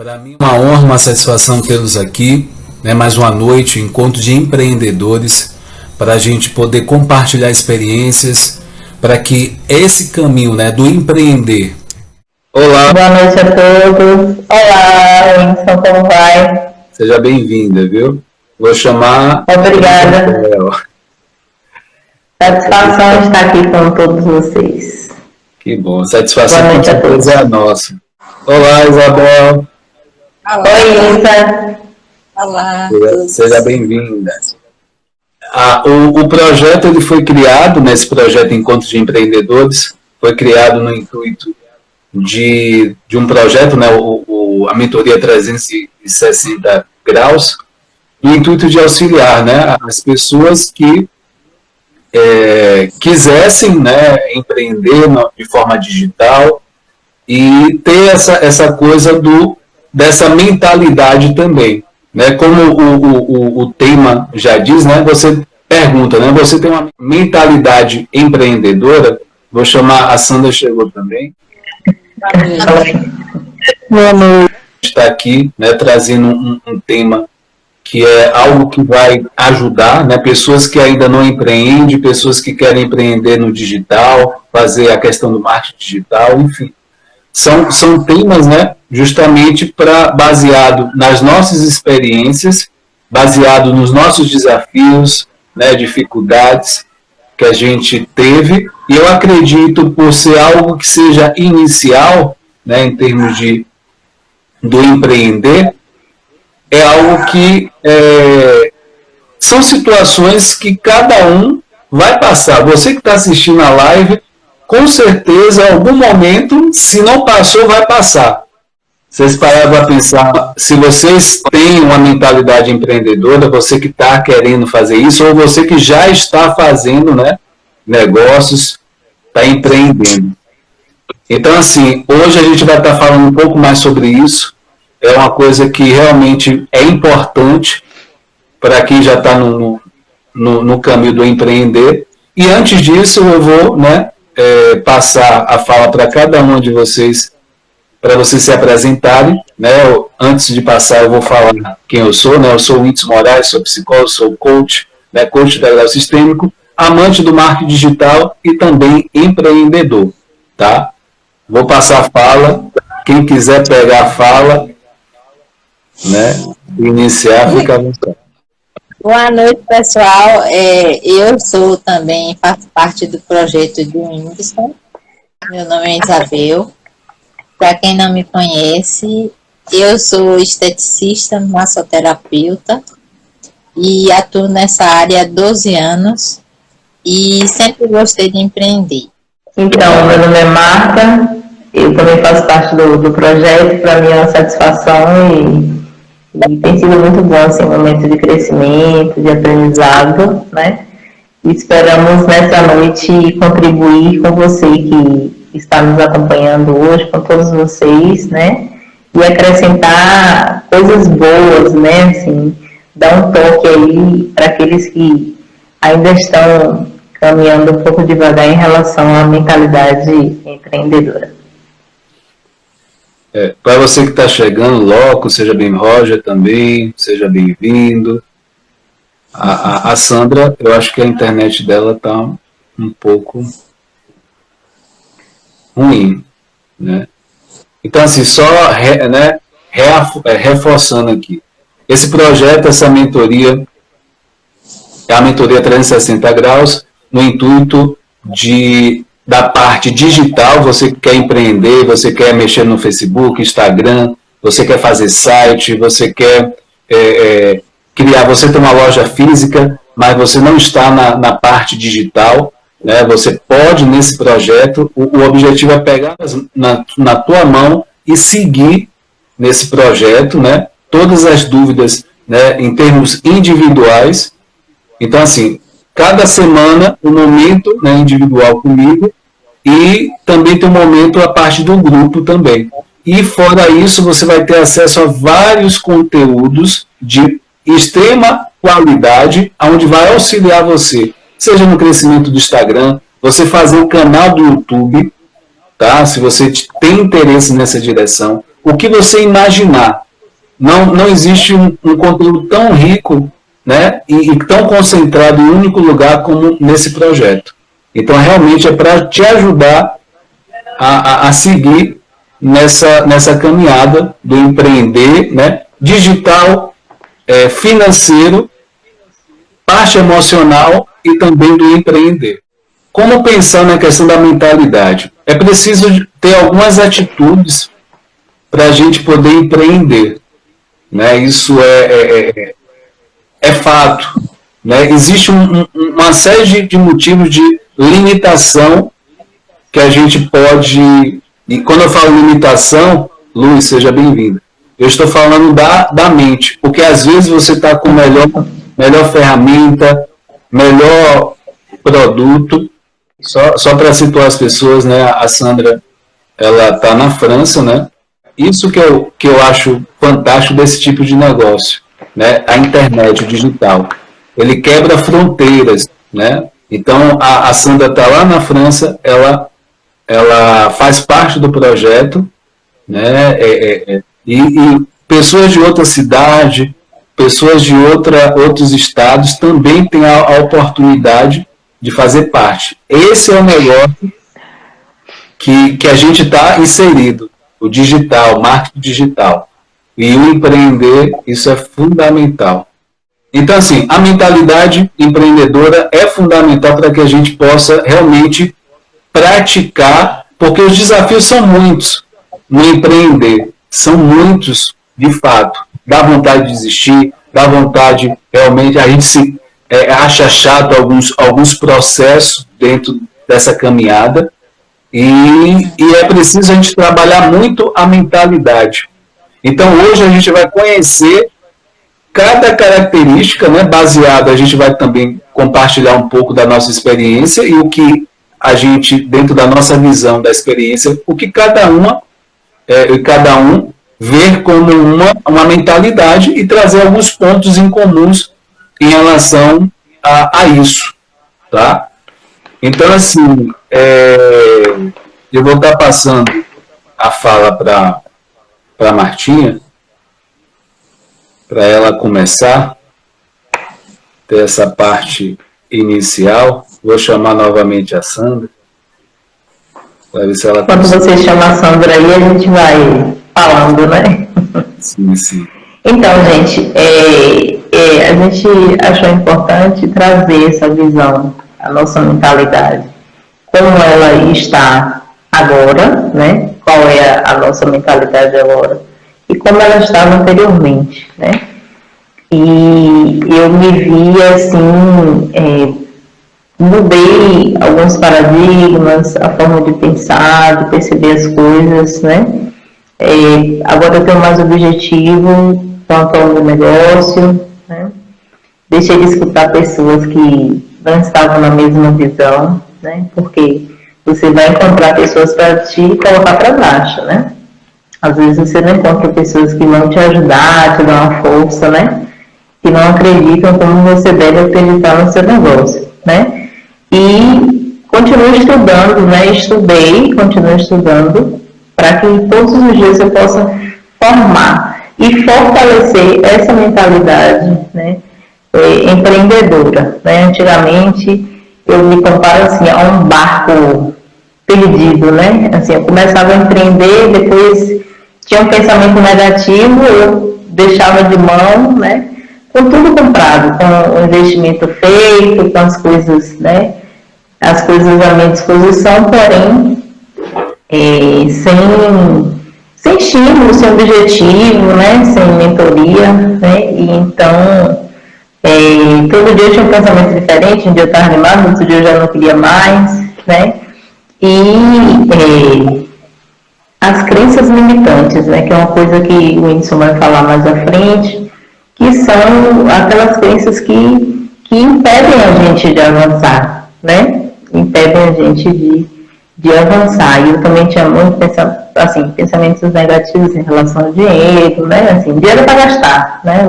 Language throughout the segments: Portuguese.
Para mim, uma honra, uma satisfação tê-los aqui, né? Mais uma noite, um encontro de empreendedores, para a gente poder compartilhar experiências, para que esse caminho, né, do empreender. Olá. Boa noite a todos. Olá, Winston, como vai? Seja bem-vinda, viu? Vou chamar... Obrigada. Satisfação estar aqui com todos vocês. Que bom, satisfação com certeza é a nossa. Olá, Isabel. Olá. Oi, Isa. Olá. Seja bem-vinda. O projeto ele foi criado, nesse projeto Encontro de Empreendedores, foi criado no intuito de um projeto, né, a mentoria 360 graus, no intuito de auxiliar, né, as pessoas que quisessem, né, empreender de forma digital e ter essa coisa dessa mentalidade também, né? Como o tema já diz, né? Você pergunta, né? Você tem uma mentalidade empreendedora? Vou chamar, a Sandra chegou também. Boa noite. Está aqui, né? Trazendo um tema que é algo que vai ajudar, né? Pessoas que ainda não empreendem, pessoas que querem empreender no digital, fazer a questão do marketing digital, enfim. São temas, né, justamente baseado nas nossas experiências, baseado nos nossos desafios, né, dificuldades que a gente teve. E eu acredito, por ser algo que seja inicial, né, em termos do empreender, é algo que são situações que cada um vai passar. Você que está assistindo a live, com certeza, em algum momento, se não passou, vai passar. Vocês pararam para pensar, se vocês têm uma mentalidade empreendedora, você que está querendo fazer isso, ou você que já está fazendo, né, negócios, está empreendendo. Então, assim, hoje a gente vai estar falando um pouco mais sobre isso. É uma coisa que realmente é importante para quem já está no caminho do empreender. E antes disso, eu vou, né, passar a fala para cada um de vocês, para vocês se apresentarem, né? Antes de passar, eu vou falar quem eu sou, né? Eu sou o Winston Moraes, sou psicólogo, sou coach, né? Coach da grau sistêmico, amante do marketing digital e também empreendedor, tá? Vou passar a fala, quem quiser pegar a fala, né? Iniciar, fica à vontade. Boa noite, pessoal. Eu sou também, faço parte do projeto do Winston. Meu nome é Isabel. Para quem não me conhece, eu sou esteticista, massoterapeuta e atuo nessa área há 12 anos e sempre gostei de empreender. Então, meu nome é Marta, eu também faço parte do projeto. Para mim é uma satisfação e tem sido muito bom, assim, um momento de crescimento, de aprendizado, né? E esperamos nessa noite contribuir com você que está nos acompanhando hoje, com todos vocês, né? E acrescentar coisas boas, né? Assim, dar um toque aí para aqueles que ainda estão caminhando um pouco devagar em relação à mentalidade empreendedora. Para você que está chegando, logo, seja bem, Roger também, seja bem-vindo. A Sandra, eu acho que a internet dela está um pouco ruim, né? Então, assim, só reforçando aqui. Esse projeto, essa mentoria, é a mentoria 360 graus, no intuito da parte digital. Você quer empreender, você quer mexer no Facebook, Instagram, você quer fazer site, você quer criar, você tem uma loja física, mas você não está na parte digital, né? Você pode, nesse projeto, o objetivo é pegar na tua mão e seguir nesse projeto, né? Todas as dúvidas, né, em termos individuais. Então, assim, cada semana um momento, né, individual comigo, e também tem um momento a parte do grupo também. E fora isso, você vai ter acesso a vários conteúdos de extrema qualidade, onde vai auxiliar você, seja no crescimento do Instagram, você fazer um canal do YouTube, tá? Se você tem interesse nessa direção, o que você imaginar. Não existe um conteúdo tão rico, né, e tão concentrado em um único lugar como nesse projeto. Então, realmente é para te ajudar a seguir nessa caminhada do empreender, né, digital, financeiro, parte emocional e também do empreender. Como pensar na questão da mentalidade? É preciso ter algumas atitudes para a gente poder empreender. Né? Isso é fato. Né? Existe uma série de motivos de limitação que a gente pode... E quando eu falo limitação, Luiz, seja bem-vindo. Eu estou falando da mente, porque às vezes você está com melhor ferramenta, melhor produto. Só para situar as pessoas, né? A Sandra, ela está na França, né? Isso que eu acho fantástico desse tipo de negócio, né? A internet, o digital. Ele quebra fronteiras, né? Então, a Sandra está lá na França, ela faz parte do projeto, né? E pessoas de outra cidade, pessoas de outros estados também têm a oportunidade de fazer parte. Esse é o negócio que a gente está inserido, o digital, o marketing digital. E o empreender, isso é fundamental. Então, assim, a mentalidade empreendedora é fundamental para que a gente possa realmente praticar, porque os desafios são muitos no empreender, são muitos de fato. Dá vontade de desistir, dá vontade realmente, a gente acha chato alguns processos dentro dessa caminhada e é preciso a gente trabalhar muito a mentalidade. Então hoje a gente vai conhecer cada característica, né, baseada, a gente vai também compartilhar um pouco da nossa experiência e o que a gente, dentro da nossa visão da experiência, o que cada um ver como uma mentalidade e trazer alguns pontos em comuns em relação a isso, tá? Então, assim, eu vou estar passando a fala para a Martinha, para ela começar, ter essa parte inicial. Vou chamar novamente a Sandra, para ver se ela... Quando você chama a Sandra aí, a gente vai falando, né? Sim, sim. Então, gente, a gente achou importante trazer essa visão, a nossa mentalidade, como ela está agora, né? Qual é a nossa mentalidade agora e como ela estava anteriormente, né? E eu me vi assim, mudei alguns paradigmas, a forma de pensar, de perceber as coisas, né? Agora eu tenho mais objetivo quanto ao meu negócio, né? Deixei de escutar pessoas que não estavam na mesma visão, né? Porque você vai encontrar pessoas para te colocar para baixo, né? Às vezes você não encontra pessoas que vão te ajudar, te dar uma força, né? Que não acreditam como você deve acreditar no seu negócio, né? E continuo estudando, né? Continuo estudando para que todos os dias eu possa formar e fortalecer essa mentalidade, né? Empreendedora, né? Antigamente eu me comparo assim a um barco perdido, né? Assim, eu começava a empreender, depois tinha um pensamento negativo, eu deixava de mão, né? Com tudo comprado, com o investimento feito, com as coisas, né? As coisas à minha disposição, porém sem estímulo, sem objetivo, né? Sem mentoria, né? E então todo dia eu tinha um pensamento diferente, um dia eu estava animado, outro dia eu já não queria mais, né? E as crenças limitantes, né? Que é uma coisa que o Whindersson vai falar mais à frente, que são aquelas crenças que impedem a gente de avançar, né? Impedem a gente de avançar. E eu também tinha muito pensamentos negativos em relação ao dinheiro, né? Assim, dinheiro para gastar, né?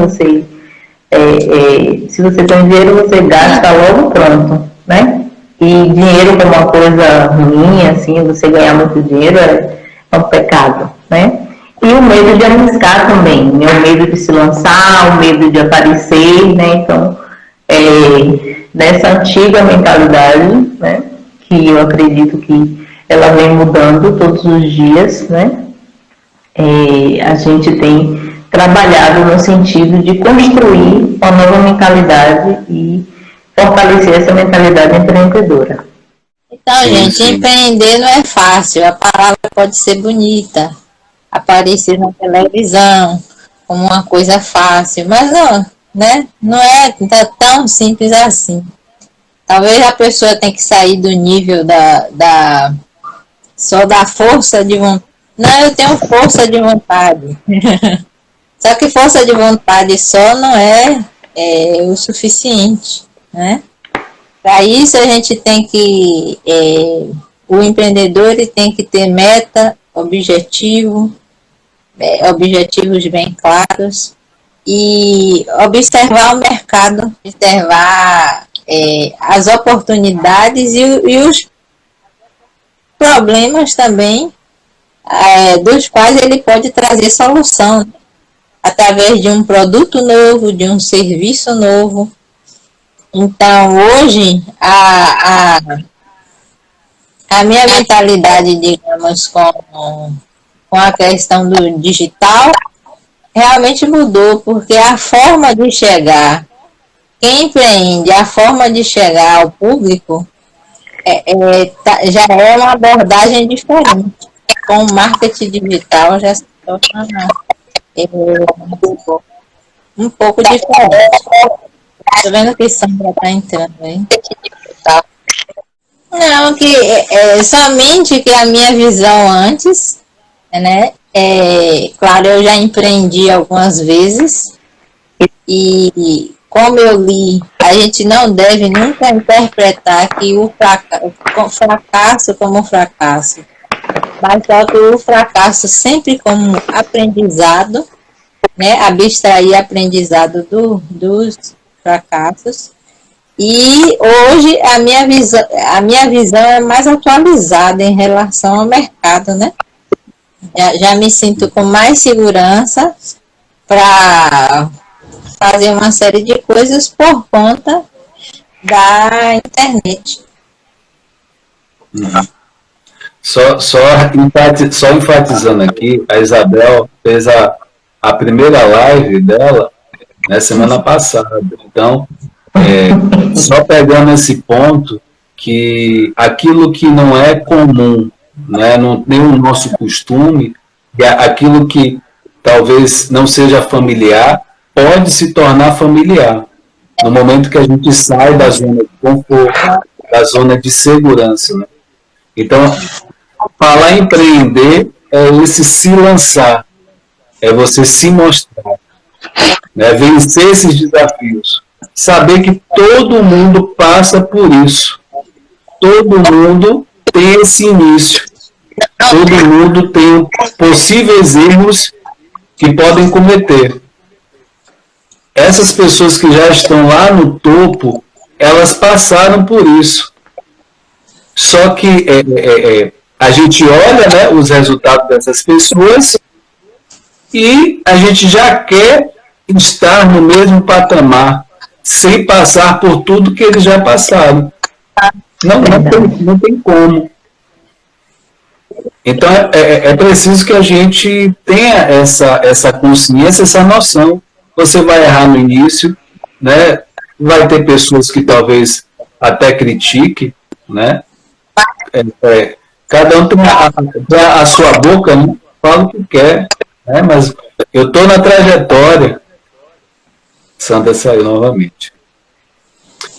Se você tem dinheiro, você gasta logo pronto, né? E dinheiro como uma coisa ruim, assim, você ganhar muito dinheiro é um pecado, né? E o medo de arriscar também, né? O medo de se lançar, o medo de aparecer, né? Então, nessa antiga mentalidade, né? Que eu acredito que ela vem mudando todos os dias, né? A gente tem trabalhado no sentido de construir uma nova mentalidade e fortalecer essa mentalidade empreendedora. Então, gente, empreender não é fácil. A palavra pode ser bonita, aparecer na televisão como uma coisa fácil, mas não, né? Não é tão simples assim. Talvez a pessoa tenha que sair do nível só da força de vontade. Não, eu tenho força de vontade. Só que força de vontade só não é o suficiente, né? Para isso a gente tem que, o empreendedor ele tem que ter meta, objetivos bem claros e observar o mercado, observar as oportunidades e os problemas também dos quais ele pode trazer solução através de um produto novo, de um serviço novo. Então, hoje, a minha mentalidade, digamos, com a questão do digital, realmente mudou, porque a forma de chegar, quem empreende, a forma de chegar ao público, já é uma abordagem diferente. Com o marketing digital já se torna um pouco diferente. Tô vendo que Sandra tá entrando aí. Não, que somente que a minha visão antes, né? Claro, eu já empreendi algumas vezes e como eu li, a gente não deve nunca interpretar que o fracasso como fracasso, mas só que o fracasso sempre como aprendizado, né? Abstrair aprendizado dos fracassos. E hoje a minha visão é mais atualizada em relação ao mercado, né? Já me sinto com mais segurança para fazer uma série de coisas por conta da internet. Só enfatizando aqui, a Isabel fez a primeira live dela na semana passada. Então, só pegando esse ponto, que aquilo que não é comum, né, não tem o nosso costume, aquilo que talvez não seja familiar, pode se tornar familiar. No momento que a gente sai da zona de conforto, da zona de segurança. Né? Então, falar em empreender é esse se lançar, é você se mostrar, né? Vencer esses desafios. Saber que todo mundo passa por isso. Todo mundo tem esse início. Todo mundo tem possíveis erros que podem cometer. Essas pessoas que já estão lá no topo, elas passaram por isso. Só que a gente olha, né, os resultados dessas pessoas e a gente já quer estar no mesmo patamar, sem passar por tudo que eles já passaram. Não tem como. Então, é preciso que a gente tenha essa consciência, essa noção. Você vai errar no início, né? Vai ter pessoas que talvez até critiquem, né? Cada um tem a sua boca, né? Fala o que quer, né? Mas eu estou na trajetória. Sandra saiu novamente.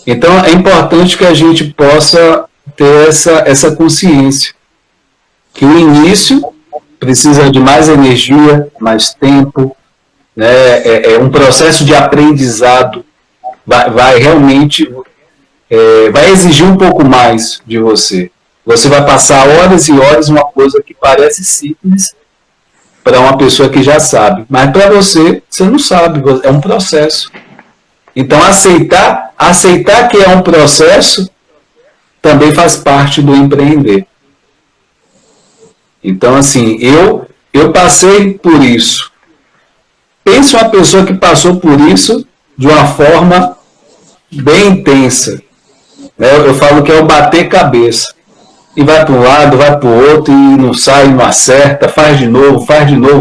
Então, é importante que a gente possa ter essa consciência. Que o início precisa de mais energia, mais tempo, né? É um processo de aprendizado. Vai realmente vai exigir um pouco mais de você. Você vai passar horas e horas uma coisa que parece simples para uma pessoa que já sabe. Mas para você não sabe, é um processo. Então, aceitar que é um processo também faz parte do empreender. Então, assim, eu Eu passei por isso. Pense uma pessoa que passou por isso de uma forma bem intensa. Eu falo que é o bater cabeça. E vai para um lado, vai para o outro, e não sai, não acerta, faz de novo,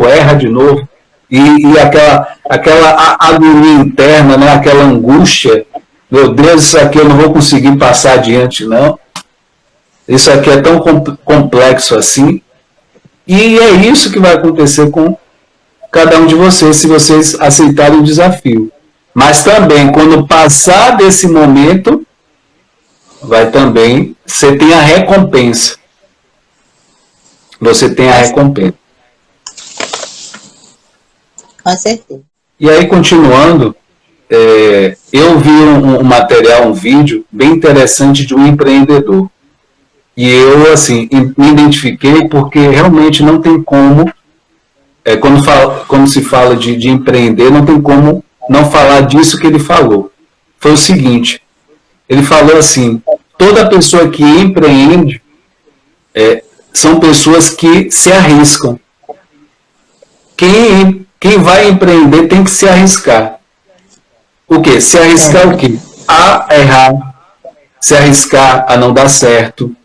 erra de novo. E aquela agonia interna, né? Aquela angústia. Meu Deus, isso aqui eu não vou conseguir passar adiante, não. Isso aqui é tão complexo assim. E é isso que vai acontecer com cada um de vocês, se vocês aceitarem o desafio. Mas também, quando passar desse momento, vai também, você tem a recompensa. Você tem a recompensa. Com certeza. E aí, continuando, eu vi um material, um vídeo bem interessante de um empreendedor. E eu, assim, me identifiquei porque realmente não tem como, quando se fala de empreender, não tem como não falar disso que ele falou. Foi o seguinte, ele falou assim, toda pessoa que empreende são pessoas que se arriscam. Quem vai empreender tem que se arriscar. O quê? Se arriscar o quê? A errar, se arriscar a não dar certo.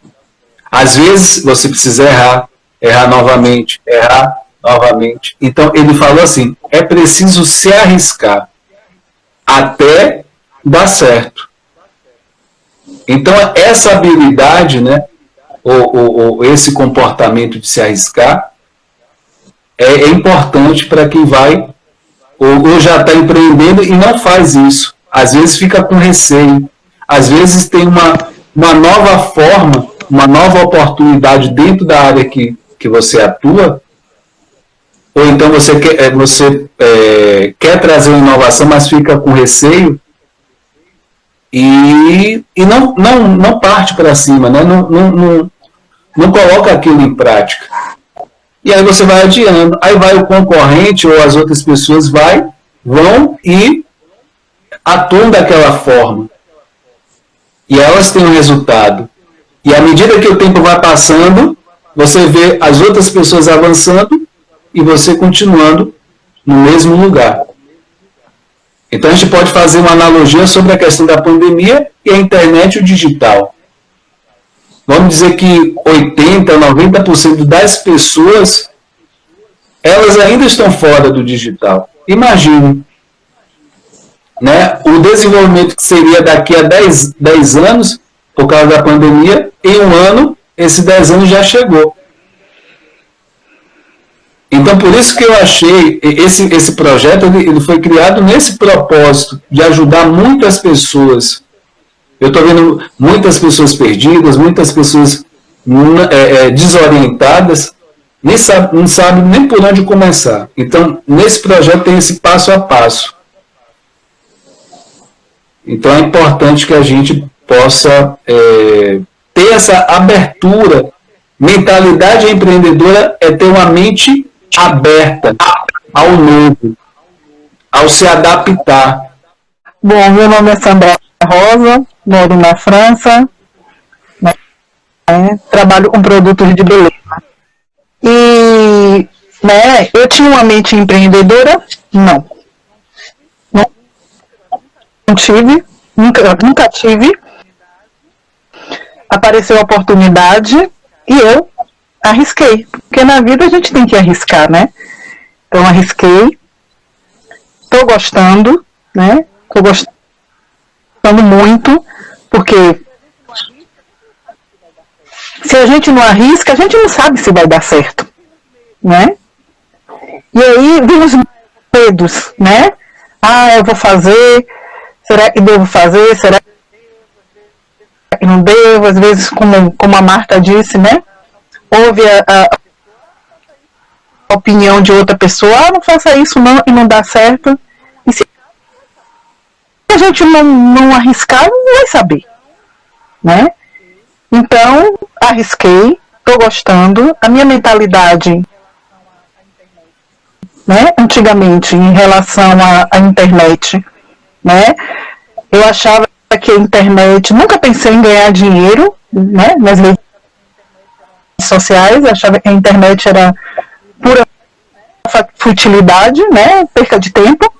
Às vezes você precisa errar novamente. Então ele falou assim, é preciso se arriscar até dar certo. Então essa habilidade, né, ou esse comportamento de se arriscar é importante para quem vai ou já está empreendendo e não faz isso. Às vezes fica com receio. Às vezes tem uma nova forma, uma nova oportunidade dentro da área que você atua, ou então você quer trazer uma inovação, mas fica com receio e não parte para cima, né? Não coloca aquilo em prática. E aí você vai adiando. Aí vai o concorrente ou as outras pessoas vão e atuam daquela forma. E elas têm um resultado. E à medida que o tempo vai passando, você vê as outras pessoas avançando e você continuando no mesmo lugar. Então a gente pode fazer uma analogia sobre a questão da pandemia e a internet e o digital. Vamos dizer que 80%, 90% das pessoas, elas ainda estão fora do digital. Imagine, né, o desenvolvimento que seria daqui a 10 anos, por causa da pandemia, em um ano, esses 10 anos já chegou. Então, por isso que eu achei, esse projeto ele foi criado nesse propósito, de ajudar muitas pessoas. Eu estou vendo muitas pessoas perdidas, muitas pessoas desorientadas, não sabem nem por onde começar. Então, nesse projeto tem esse passo a passo. Então, é importante que a gente possa ter essa abertura. Mentalidade empreendedora é ter uma mente aberta ao novo, ao se adaptar. Bom, meu nome é Sandra Rosa, moro na França, né, trabalho com produtos de beleza. E eu tinha uma mente empreendedora? Não tive, nunca tive. Apareceu a oportunidade e eu arrisquei, porque na vida a gente tem que arriscar, né? Então arrisquei, estou gostando, né? Estou gostando muito, porque se a gente não arrisca, a gente não sabe se vai dar certo, né? E aí vem os medos, né? Eu vou fazer, será que devo fazer, será que não devo? Às vezes, como a Marta disse, né? Ouve a opinião de outra pessoa, não faça isso não, e não dá certo. E se a gente não arriscar, não vai saber, né? Então, arrisquei, estou gostando. A minha mentalidade, né, antigamente, em relação à internet, né, eu achava que a internet, nunca pensei em ganhar dinheiro, né, nas redes sociais, achava que a internet era futilidade, né, perca de tempo,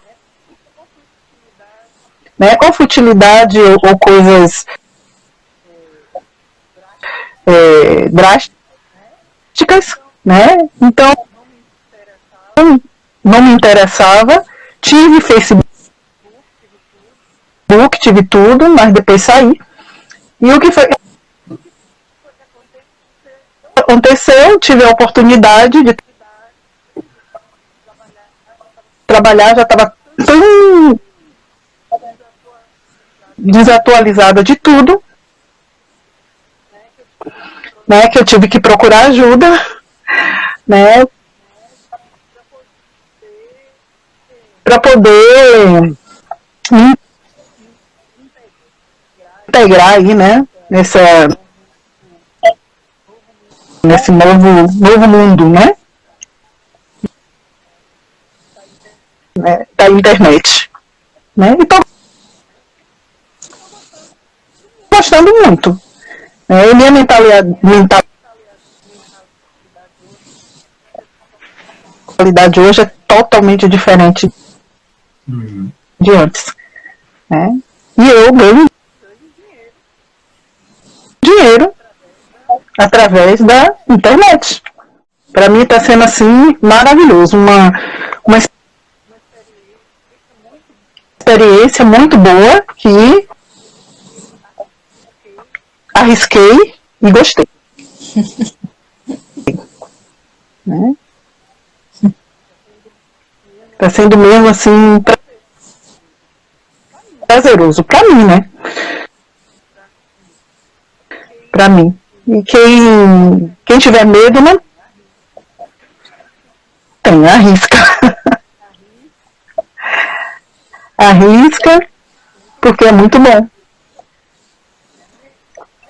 né, ou futilidade ou coisas drásticas, né, então não me interessava, tive Facebook, tive tudo, mas depois saí, e o que foi aconteceu, tive a oportunidade de trabalhar, já estava tão desatualizada de tudo, né, que eu tive que procurar ajuda, né, para poder me integrar aí, né, nesse novo mundo, né, da internet, né, e tô gostando muito, né, e minha mentalidade hoje é totalmente diferente de antes, né, e eu ganho dinheiro através da internet. Para mim está sendo assim maravilhoso, uma experiência muito boa que arrisquei e gostei. Né? Tá sendo mesmo assim prazeroso para mim, né? Para mim. E quem tiver medo, não tem, arrisca. Arrisca, porque é muito bom.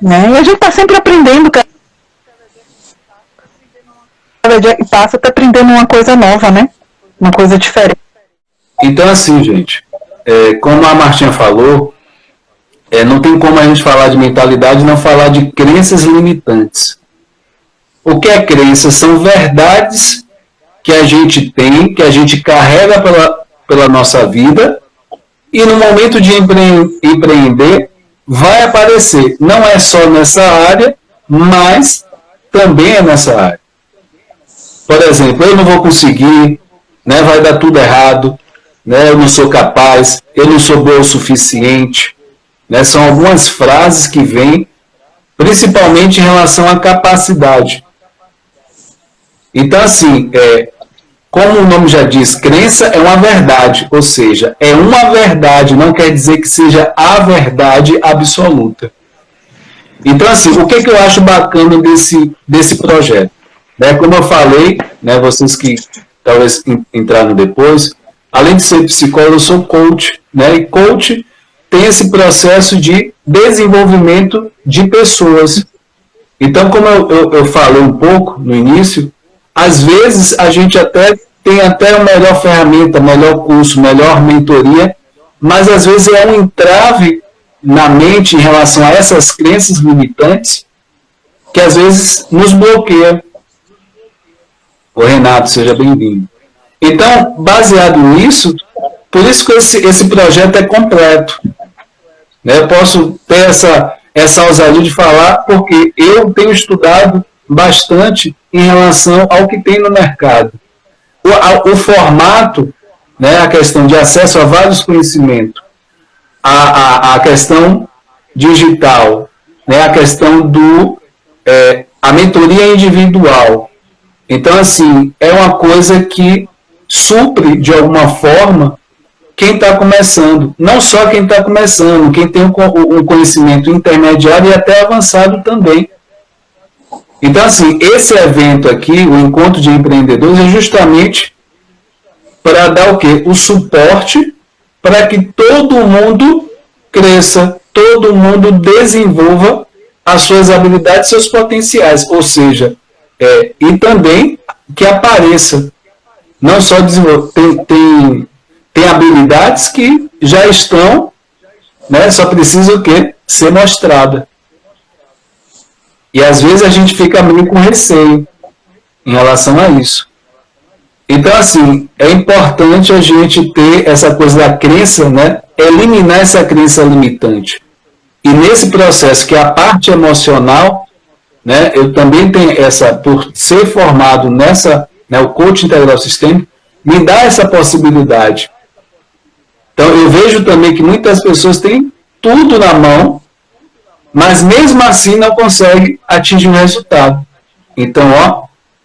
Né? E a gente está sempre aprendendo, cada dia que passa, está aprendendo uma coisa nova, né? Uma coisa diferente. Então, assim, gente, como a Martinha falou, não tem como a gente falar de mentalidade e não falar de crenças limitantes. O que é crença? São verdades que a gente tem, que a gente carrega pela nossa vida, e no momento de empreender, vai aparecer. Não é só nessa área, mas também é nessa área. Por exemplo, eu não vou conseguir, né, vai dar tudo errado, né, eu não sou capaz, eu não sou bom o suficiente. Né, são algumas frases que vêm, principalmente em relação à capacidade. Então, assim, como o nome já diz, crença é uma verdade, ou seja, é uma verdade, não quer dizer que seja a verdade absoluta. Então, assim, o que eu acho bacana desse projeto? Né, como eu falei, né, vocês que talvez entraram depois, além de ser psicólogo, eu sou coach, né, e coach tem esse processo de desenvolvimento de pessoas. Então, como eu falei um pouco no início, às vezes a gente tem até a melhor ferramenta, melhor curso, melhor mentoria, mas às vezes é um entrave na mente em relação a essas crenças limitantes que às vezes nos bloqueia. Ô Renato, seja bem-vindo. Então, baseado nisso, por isso que esse projeto é completo. Eu posso ter essa ousadia de falar porque eu tenho estudado bastante em relação ao que tem no mercado. O formato, né, a questão de acesso a vários conhecimentos, a questão digital, né, a questão a mentoria individual. Então, assim, é uma coisa que supre, de alguma forma, quem está começando. Não só quem está começando, quem tem um conhecimento intermediário e até avançado também. Então, assim, esse evento aqui, o Encontro de Empreendedores, é justamente para dar o quê? O suporte para que todo mundo cresça, todo mundo desenvolva as suas habilidades, seus potenciais. Ou seja, e também que apareça. Não só desenvolver, tem habilidades que já estão, né, só precisa o quê? Ser mostrada. E às vezes a gente fica meio com receio em relação a isso. Então, assim, é importante a gente ter essa coisa da crença, né? Eliminar essa crença limitante. E nesse processo, que é a parte emocional, né? Eu também tenho essa, por ser formado nessa, né? O coaching integral sistêmico, me dá essa possibilidade. Então, eu vejo também que muitas pessoas têm tudo na mão, mas mesmo assim não conseguem atingir o resultado. Então, ó,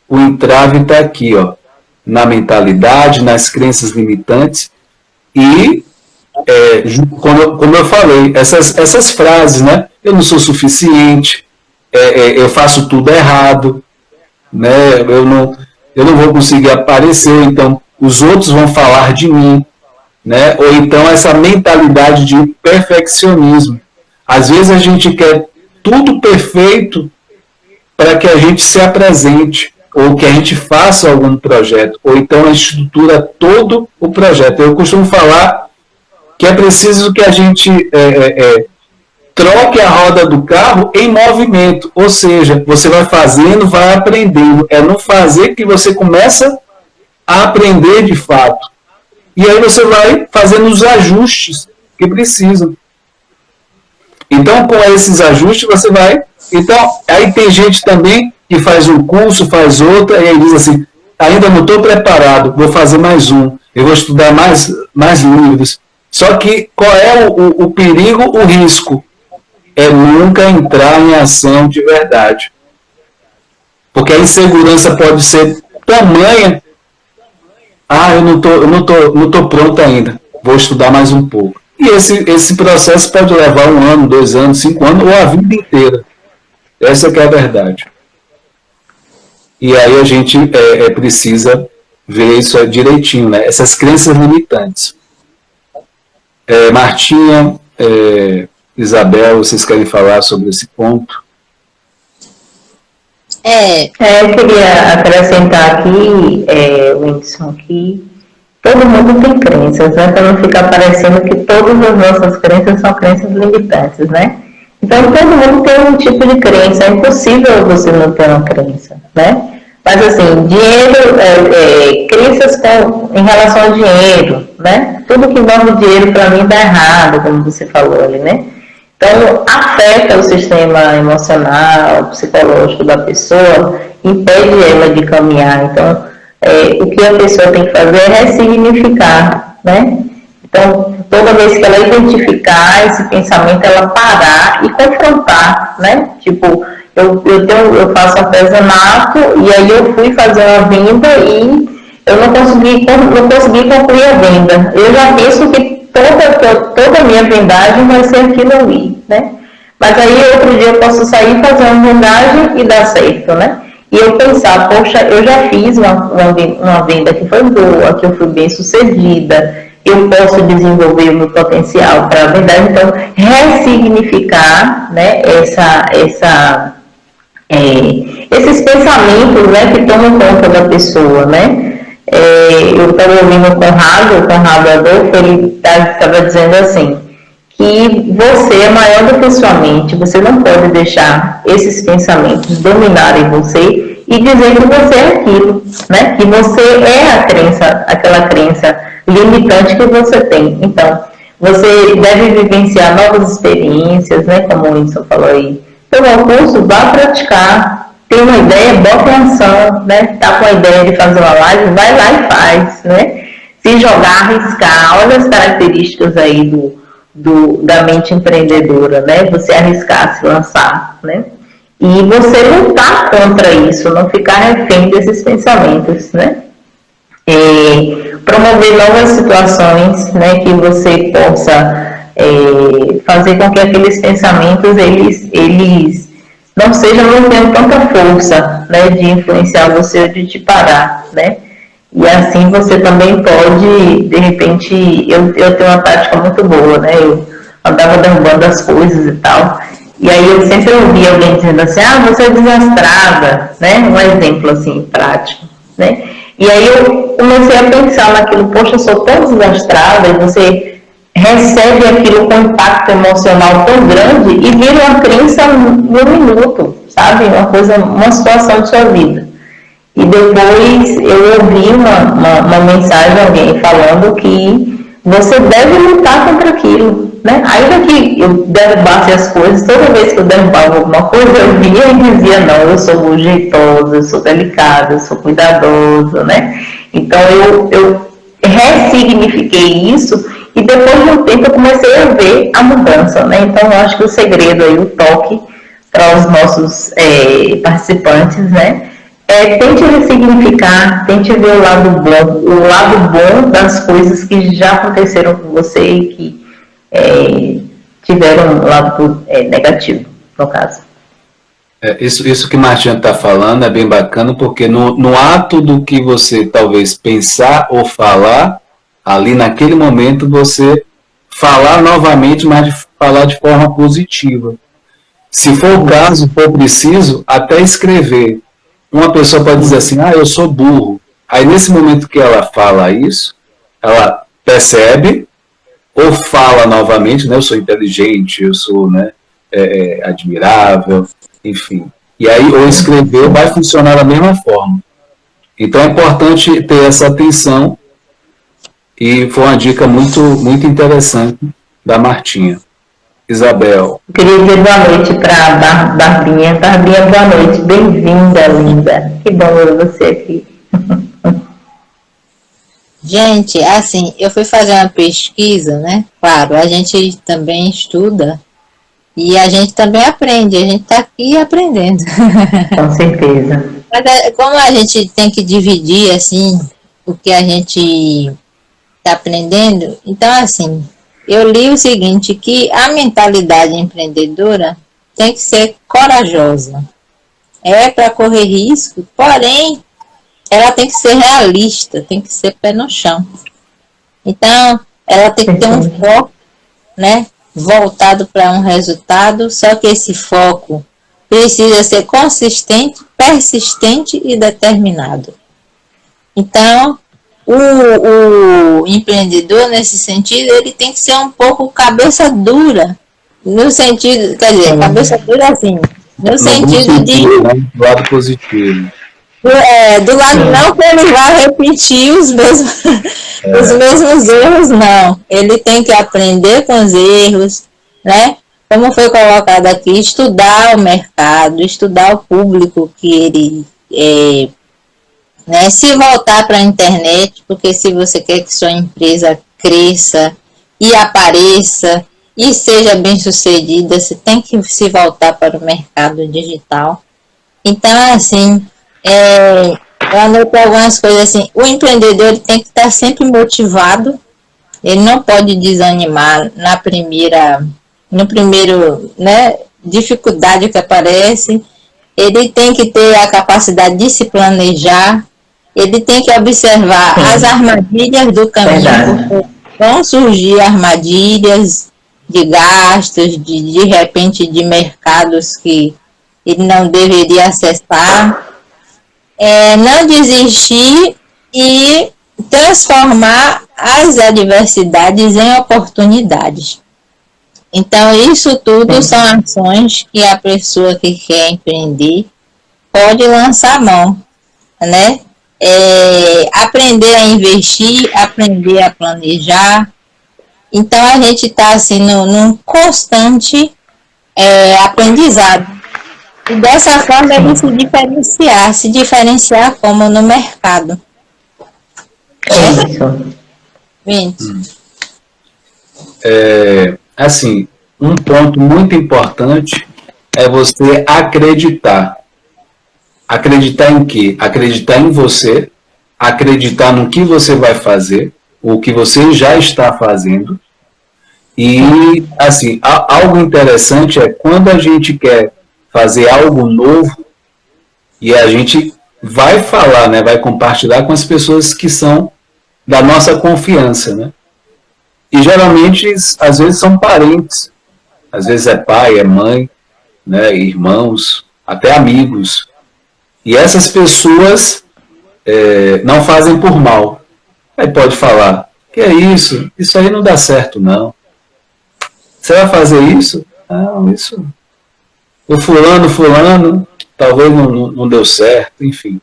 o entrave está aqui, ó, na mentalidade, nas crenças limitantes e, como eu falei, essas frases, né? Eu não sou suficiente, eu faço tudo errado, né? Eu não vou conseguir aparecer, então os outros vão falar de mim, né? Ou então essa mentalidade de perfeccionismo. Às vezes a gente quer tudo perfeito para que a gente se apresente, ou que a gente faça algum projeto, ou então a estrutura todo o projeto. Eu costumo falar que é preciso que a gente troque a roda do carro em movimento, ou seja, você vai fazendo, vai aprendendo. É no fazer que você começa a aprender de fato. E aí você vai fazendo os ajustes que precisam. Então, com esses ajustes, você vai... Então, aí tem gente também que faz um curso, faz outro, e aí diz assim, ainda não estou preparado, vou fazer mais um, eu vou estudar mais livros. Só que qual é o perigo, o risco? É nunca entrar em ação de verdade. Porque a insegurança pode ser tamanha, eu não tô pronto ainda, vou estudar mais um pouco. E esse processo pode levar 1 ano, 2 anos, 5 anos, ou a vida inteira. Essa que é a verdade. E aí a gente precisa ver isso direitinho, né? Essas crenças limitantes. Martinha, Isabel, vocês querem falar sobre esse ponto? Eu queria acrescentar aqui, Whindersson, que todo mundo tem crenças, né? Para não ficar parecendo que todas as nossas crenças são crenças limitantes, né? Então, todo mundo tem um tipo de crença, é impossível você não ter uma crença, né? Mas, assim, dinheiro, crenças em relação ao dinheiro, né? Tudo que envolve dinheiro, para mim, dá errado, como você falou ali, né? Então, afeta o sistema emocional, psicológico da pessoa, impede ela de caminhar. Então, o que a pessoa tem que fazer é ressignificar, né? Então, toda vez que ela identificar esse pensamento, ela parar e confrontar, né? Tipo, eu faço artesanato e aí eu fui fazer uma venda e eu não consegui concluir a venda. Eu já penso que toda a minha vendagem vai ser aquilo ali, né? Mas aí outro dia eu posso sair, fazer uma vendagem e dar certo, né? E eu pensar, poxa, eu já fiz uma venda que foi boa, que eu fui bem sucedida, eu posso desenvolver o meu potencial para a vendagem. Então, ressignificar, né, esses pensamentos, né, que tomam conta da pessoa, né? Eu estava ouvindo o Conrado Adolfo, ele estava dizendo assim, que você é maior do que sua mente, você não pode deixar esses pensamentos dominarem você e dizer que você é aquilo, né? Que você é aquela crença limitante que você tem. Então, você deve vivenciar novas experiências, né? Como o Whindersson falou aí. Tomar o curso, vá praticar. Tem uma ideia, bota em ação, né? Tá com a ideia de fazer uma live, vai lá e faz, né? Se jogar, arriscar. Olha as características aí da mente empreendedora, né? Você arriscar, se lançar, né? E você lutar contra isso, não ficar refém desses pensamentos, né? Promover novas situações, né? Que você possa fazer com que aqueles pensamentos, eles não tenham tanta força, né? De influenciar você ou de te parar, né? E assim você também pode, de repente, eu tenho uma tática muito boa, né? Eu andava derrubando as coisas e tal. E aí eu sempre ouvi alguém dizendo assim, você é desastrada, né? Um exemplo assim, prático, né? E aí eu comecei a pensar naquilo, poxa, eu sou tão desastrada, e você recebe aquilo com impacto emocional tão grande e vira uma crença no minuto, sabe? Uma situação de sua vida. E depois eu ouvi uma mensagem de alguém falando que você deve lutar contra aquilo, né? Ainda que eu derrubasse as coisas, toda vez que eu derrubava alguma coisa, eu via e dizia, não, eu sou jeitosa, eu sou delicada, eu sou cuidadosa, né? Então eu ressignifiquei isso e depois de um tempo eu comecei a ver a mudança, né? Então eu acho que o segredo aí, o toque para os nossos participantes, né? Tente ressignificar, tente ver o lado bom das coisas que já aconteceram com você e que tiveram um lado negativo, no caso. Isso que Martinha está falando é bem bacana, porque no ato do que você talvez pensar ou falar, ali naquele momento você falar novamente, mas falar de forma positiva. Se for o caso, for preciso, até escrever. Uma pessoa pode dizer assim, eu sou burro. Aí nesse momento que ela fala isso, ela percebe ou fala novamente, né, eu sou inteligente, eu sou, né, admirável, enfim. E aí, ou escrever vai funcionar da mesma forma. Então é importante ter essa atenção e foi uma dica muito, muito interessante da Martinha. Isabel. Eu queria dizer boa noite para a Barbinha. Barbinha, boa noite. Bem-vinda, linda. Que bom ver você aqui. Gente, assim, eu fui fazer uma pesquisa, né? Claro, a gente também estuda e a gente também aprende. A gente está aqui aprendendo. Com certeza. Mas como a gente tem que dividir, assim, o que a gente está aprendendo, então, assim, eu li o seguinte, que a mentalidade empreendedora tem que ser corajosa. É para correr risco, porém, ela tem que ser realista, tem que ser pé no chão. Então, ela tem que ter um foco, né, voltado para um resultado, só que esse foco precisa ser consistente, persistente e determinado. Então, o empreendedor, nesse sentido, ele tem que ser um pouco cabeça dura, no sentido, quer dizer, cabeça dura assim, no sentido de... Do lado positivo. Do lado não que ele vai repetir os mesmos erros, não. Ele tem que aprender com os erros, né? Como foi colocado aqui, estudar o mercado, estudar o público que ele... né, se voltar para a internet, porque se você quer que sua empresa cresça e apareça e seja bem sucedida, você tem que se voltar para o mercado digital. Então, assim, eu anotei algumas coisas assim, o empreendedor ele tem que estar sempre motivado, ele não pode desanimar no primeiro, né, dificuldade que aparece, ele tem que ter a capacidade de se planejar, ele tem que observar as armadilhas do caminho, porque vão surgir armadilhas de gastos, de repente de mercados que ele não deveria acessar. Não desistir e transformar as adversidades em oportunidades. Então, isso tudo são ações que a pessoa que quer empreender pode lançar a mão, né? Aprender a investir, aprender a planejar. Então, a gente está assim, num constante aprendizado. E dessa forma ele se diferenciar como no mercado. Assim, um ponto muito importante é você acreditar. Acreditar em quê? Acreditar em você, acreditar no que você vai fazer, o que você já está fazendo. E, assim, algo interessante é quando a gente quer fazer algo novo e a gente vai falar, né, vai compartilhar com as pessoas que são da nossa confiança, né? E geralmente, às vezes são parentes, às vezes é pai, é mãe, né, irmãos, até amigos. E essas pessoas não fazem por mal. Aí pode falar, que é isso? Isso aí não dá certo, não. Você vai fazer isso? Não, isso... O fulano, talvez não deu certo, enfim.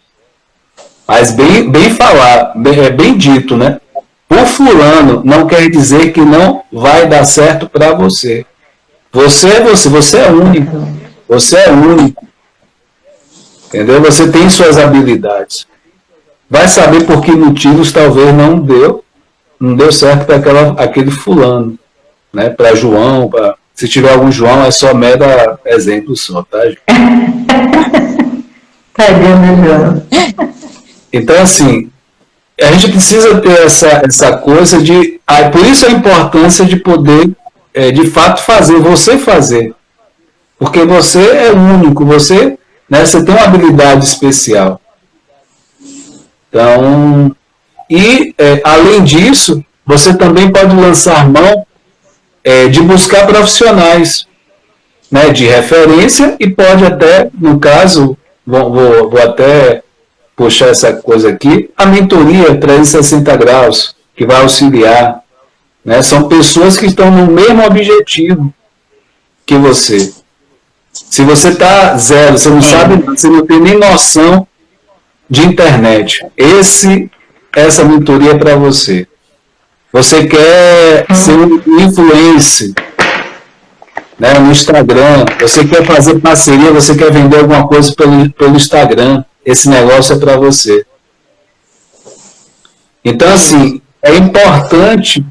Mas bem falar, bem dito, né? Por fulano não quer dizer que não vai dar certo para você. Você é você, você é único. Você é único. Entendeu? Você tem suas habilidades. Vai saber por que motivos talvez não deu certo para aquele fulano, né? Para João, se tiver algum João, é só mera exemplo só, tá, gente? Tadinho do João. Então, assim, a gente precisa ter essa coisa de... por isso a importância de poder, de fato, você fazer. Porque você é único, você tem uma habilidade especial. Então, além disso, você também pode lançar mão de buscar profissionais, né, de referência, e pode até, no caso, vou até puxar essa coisa aqui, a mentoria 360 graus, que vai auxiliar, né, são pessoas que estão no mesmo objetivo que você. Se você está zero, você não sabe, você não tem nem noção de internet, essa mentoria é para você. Você quer ser um influencer, né, no Instagram, você quer fazer parceria, você quer vender alguma coisa pelo Instagram, esse negócio é para você. Então, assim, é importante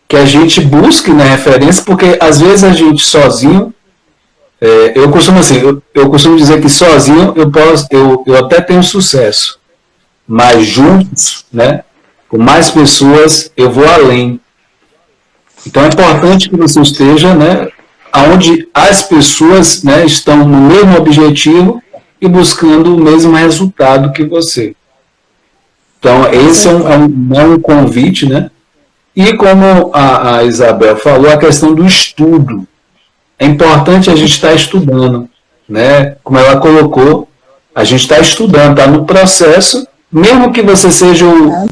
que a gente busque na referência, porque às vezes a gente sozinho, eu costumo dizer que sozinho eu até tenho sucesso, mas juntos, né, com mais pessoas, eu vou além. Então é importante que você esteja, né, onde as pessoas, né, estão no mesmo objetivo e buscando o mesmo resultado que você. Então esse é um convite, né? E como a Isabel falou, a questão do estudo. É importante a gente estar estudando, né? Como ela colocou, a gente está estudando, está no processo, mesmo que você seja o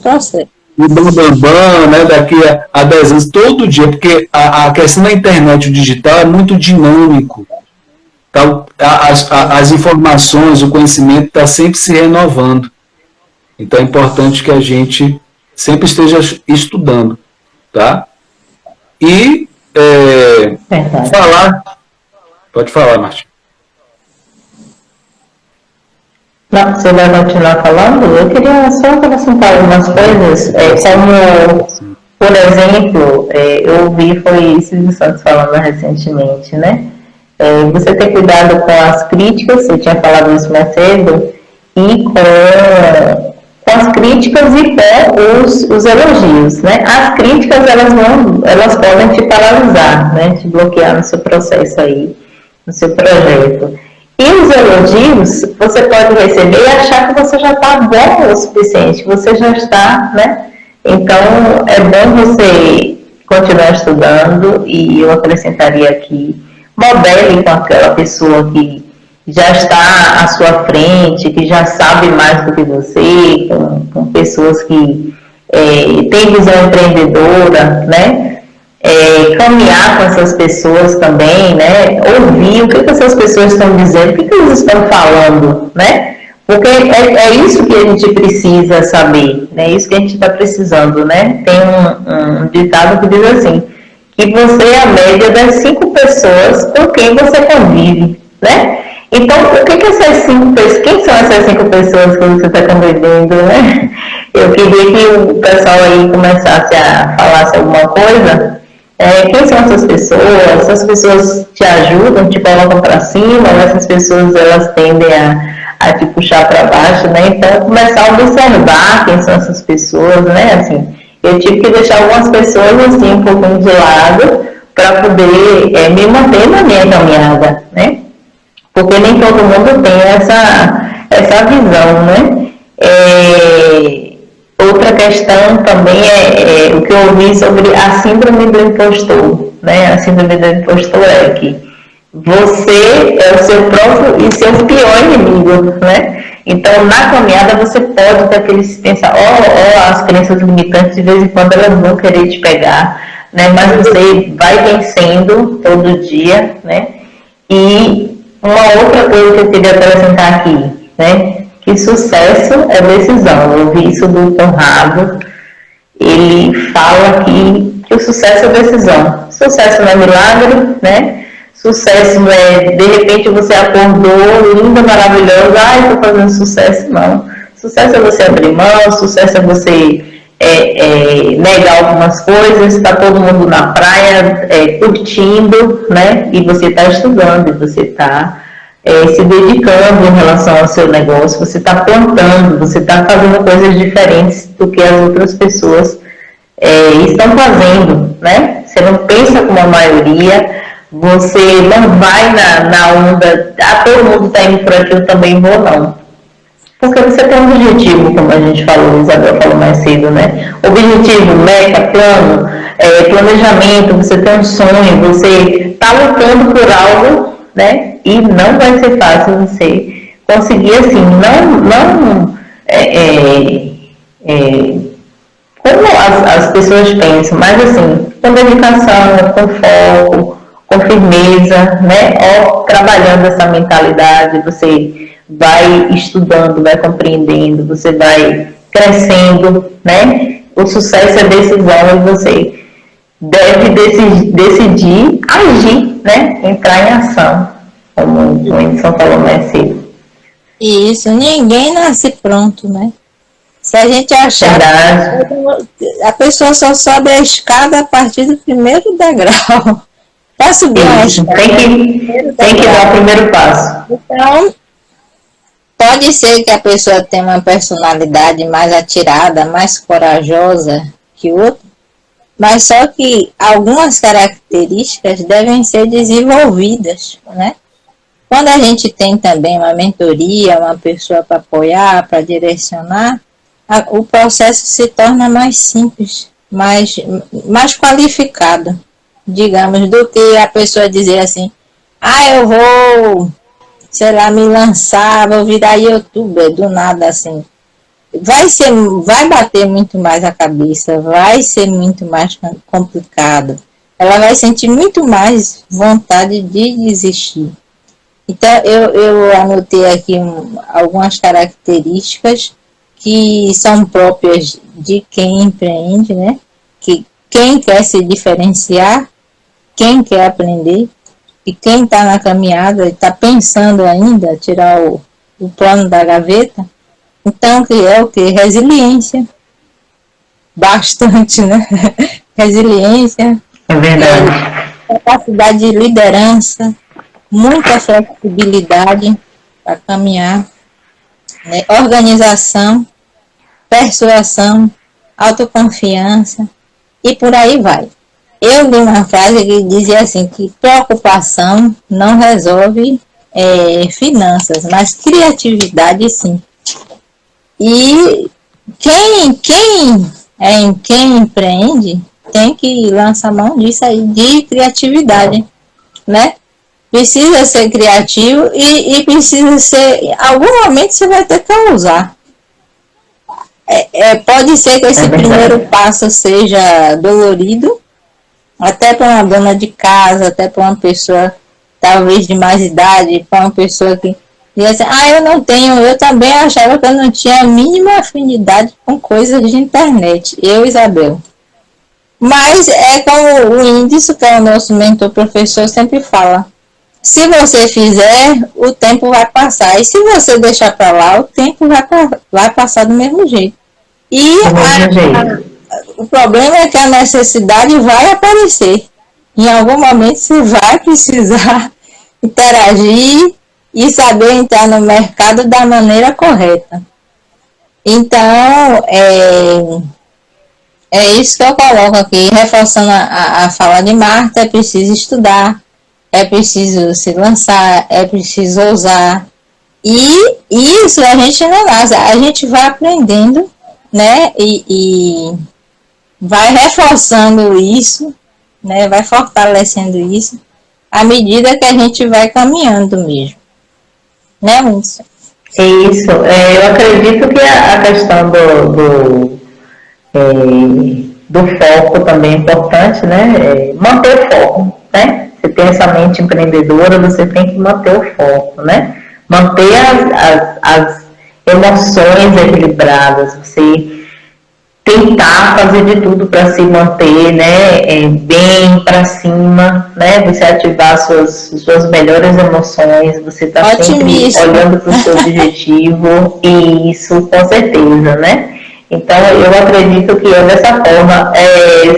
bambambam, né, daqui a 10 anos, todo dia, porque a questão da internet, o digital, é muito dinâmico. Então, as informações, o conhecimento está sempre se renovando. Então é importante que a gente sempre esteja estudando, tá? E pode falar, Martim. Não, você vai continuar falando? Eu queria só acrescentar algumas coisas, como, por exemplo, eu ouvi, foi Silvio Santos falando recentemente, né? Você ter cuidado com as críticas, você tinha falado isso mais cedo, e com as críticas e com os elogios, né? As críticas, elas podem te paralisar, né? Te bloquear no seu processo aí, no seu projeto. E os elogios, você pode receber e achar que você já está bom o suficiente, que você já está, né? Então, é bom você continuar estudando, e eu acrescentaria aqui, modele com aquela pessoa que já está à sua frente, que já sabe mais do que você, com pessoas que têm visão empreendedora, né? Caminhar com essas pessoas também, né? Ouvir o que essas pessoas estão dizendo, o que eles estão falando, né? Porque é isso que a gente precisa saber, né? É isso que a gente está precisando, né? Tem um ditado que diz assim, que você é a média das 5 pessoas com quem você convive, né? Então, quem são essas 5 pessoas que você está convivendo, né? Eu queria que o pessoal aí começasse a falar alguma coisa. Quem são essas pessoas? Essas pessoas te ajudam, te colocam para cima, ou essas pessoas elas tendem a te puxar para baixo, né? Então, começar a observar quem são essas pessoas, né? Assim, eu tive que deixar algumas pessoas assim um pouquinho de lado para poder me manter na minha caminhada, né? Porque nem todo mundo tem essa visão, né? Outra questão também é o que eu ouvi sobre a síndrome do impostor, né? A síndrome do impostor é que você é o seu próprio e seu pior inimigo, né? Então, na caminhada, você pode ter aqueles pensar, as crenças limitantes, de vez em quando elas vão querer te pegar, né? Mas você vai vencendo todo dia, né? E uma outra coisa que eu queria acrescentar aqui, né? que sucesso é decisão. Eu ouvi isso do Conrado. Ele fala que o sucesso é decisão. Sucesso não é milagre, né? Sucesso não é, de repente você acordou, linda, maravilhosa, estou fazendo sucesso, não. Sucesso é você abrir mão, sucesso é você negar algumas coisas, está todo mundo na praia curtindo, né? E você está estudando, e você está se dedicando em relação ao seu negócio, você está plantando, você está fazendo coisas diferentes do que as outras pessoas estão fazendo, né? Você não pensa como a maioria, você não vai na onda, todo mundo está indo por aqui, eu também vou, não. Porque você tem um objetivo, como a gente falou, a Isabel falou mais cedo, né? Objetivo, meta, plano, planejamento, você tem um sonho, você está lutando por algo, né? E não vai ser fácil você conseguir assim, como as pessoas pensam, mas assim, com dedicação, com foco, com firmeza, né? Trabalhando essa mentalidade, você vai estudando, vai compreendendo, você vai crescendo, né? O sucesso é decisão e você deve decidir agir, né? Entrar em ação, como o Edson falou mais cedo. Isso, ninguém nasce pronto, né? Se a gente achar que a pessoa só sobe a escada a partir do primeiro degrau. Para subir a escada, tem que dar o primeiro passo. Então, pode ser que a pessoa tenha uma personalidade mais atirada, mais corajosa que outra, mas só que algumas características devem ser desenvolvidas, né? Quando a gente tem também uma mentoria, uma pessoa para apoiar, para direcionar, o processo se torna mais simples, mais qualificado, digamos, do que a pessoa dizer assim, eu vou, sei lá, me lançar, vou virar youtuber, do nada assim. Vai bater muito mais a cabeça, vai ser muito mais complicado. Ela vai sentir muito mais vontade de desistir. Então, eu anotei aqui algumas características que são próprias de quem empreende, né? Que quem quer se diferenciar, quem quer aprender, e quem está na caminhada e está pensando ainda tirar o plano da gaveta, então que é o que? Resiliência. Bastante, né? Resiliência. É verdade. Capacidade de liderança, muita flexibilidade para caminhar, né? Organização, persuasão, autoconfiança e por aí vai. Eu li uma frase que dizia assim, que preocupação não resolve finanças, mas criatividade sim. E quem empreende tem que lançar mão disso aí, de criatividade, né? Precisa ser criativo e precisa ser, em algum momento você vai ter que usar. Pode ser que esse primeiro passo seja dolorido, até para uma dona de casa, até para uma pessoa talvez de mais idade, para uma pessoa que diz assim, eu também achava que eu não tinha a mínima afinidade com coisas de internet, Isabel. Mas é como o Índice, que é o nosso mentor professor, sempre fala, se você fizer, o tempo vai passar, e se você deixar para lá, o tempo vai passar do mesmo jeito. E o problema é que a necessidade vai aparecer. Em algum momento você vai precisar interagir e saber entrar no mercado da maneira correta. Então, é isso que eu coloco aqui, reforçando a fala de Marta, é preciso estudar, é preciso se lançar, é preciso ousar. E isso a gente não nasce, a gente vai aprendendo, né? E vai reforçando isso, né? Vai fortalecendo isso à medida que a gente vai caminhando mesmo. Né, Wilson? Isso. Eu acredito que a questão do foco também é importante, né? Manter o foco, né? Você tem essa mente empreendedora, você tem que manter o foco, né? Manter emoções equilibradas, você tentar fazer de tudo para se manter, né, bem para cima, né, você ativar suas melhores emoções, você está sempre olhando para o seu objetivo, e isso com certeza, né? Então eu acredito que é dessa forma.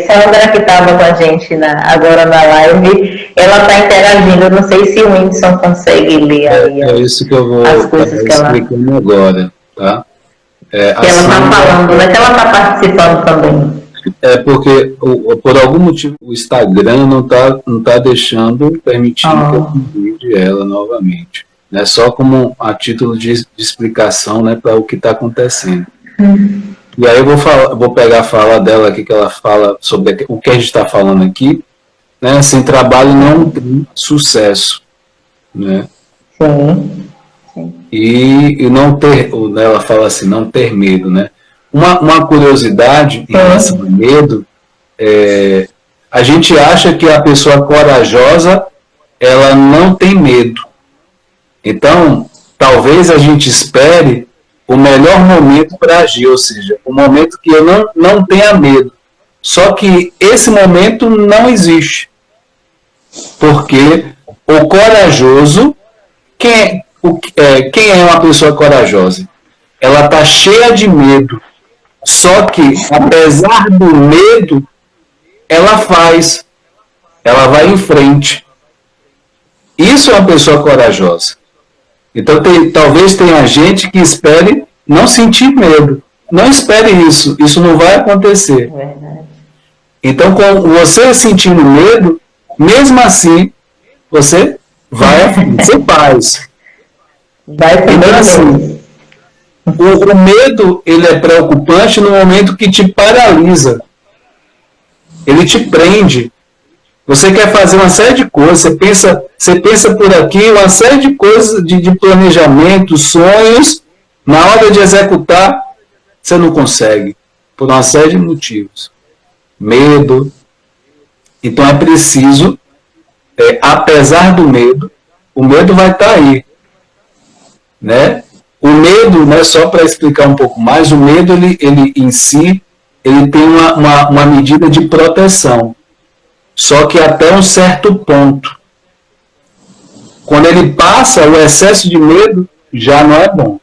Sandra, que estava com a gente agora na live, ela está interagindo, eu não sei se o Whindersson consegue ler aí é isso que eu vou explicando agora, tá? Que ela está falando, né? Que ela está participando também. É porque, por algum motivo, o Instagram não tá permitindo que eu convide ela novamente. Né? Só como a título de explicação, né, para o que está acontecendo. E aí eu vou pegar a fala dela aqui, que ela fala sobre o que a gente está falando aqui. Né? Sem trabalho não tem sucesso. Né? Sim. E não ter, ela fala assim, não ter medo, né? Uma curiosidade em relação ao medo, a gente acha que a pessoa corajosa, ela não tem medo. Então, talvez a gente espere o melhor momento para agir, ou seja, o momento que eu não tenha medo. Só que esse momento não existe. Porque o corajoso, quem é uma pessoa corajosa? Ela está cheia de medo. Só que, apesar do medo, ela vai em frente. Isso é uma pessoa corajosa. Então, talvez tenha gente que espere não sentir medo. Não espere isso. Isso não vai acontecer. Então, com você sentindo medo, mesmo assim, você vai à frente. Você faz. Então, assim, o medo, ele é preocupante no momento que te paralisa. Ele te prende. Você quer fazer uma série de coisas, você pensa por aqui, uma série de coisas de planejamento, sonhos, na hora de executar, você não consegue, por uma série de motivos. Medo. Então é preciso, apesar do medo, o medo vai estar aí. Né? O medo, né, só para explicar um pouco mais, o medo, ele em si, ele tem uma medida de proteção. Só que até um certo ponto. Quando ele passa, o excesso de medo já não é bom.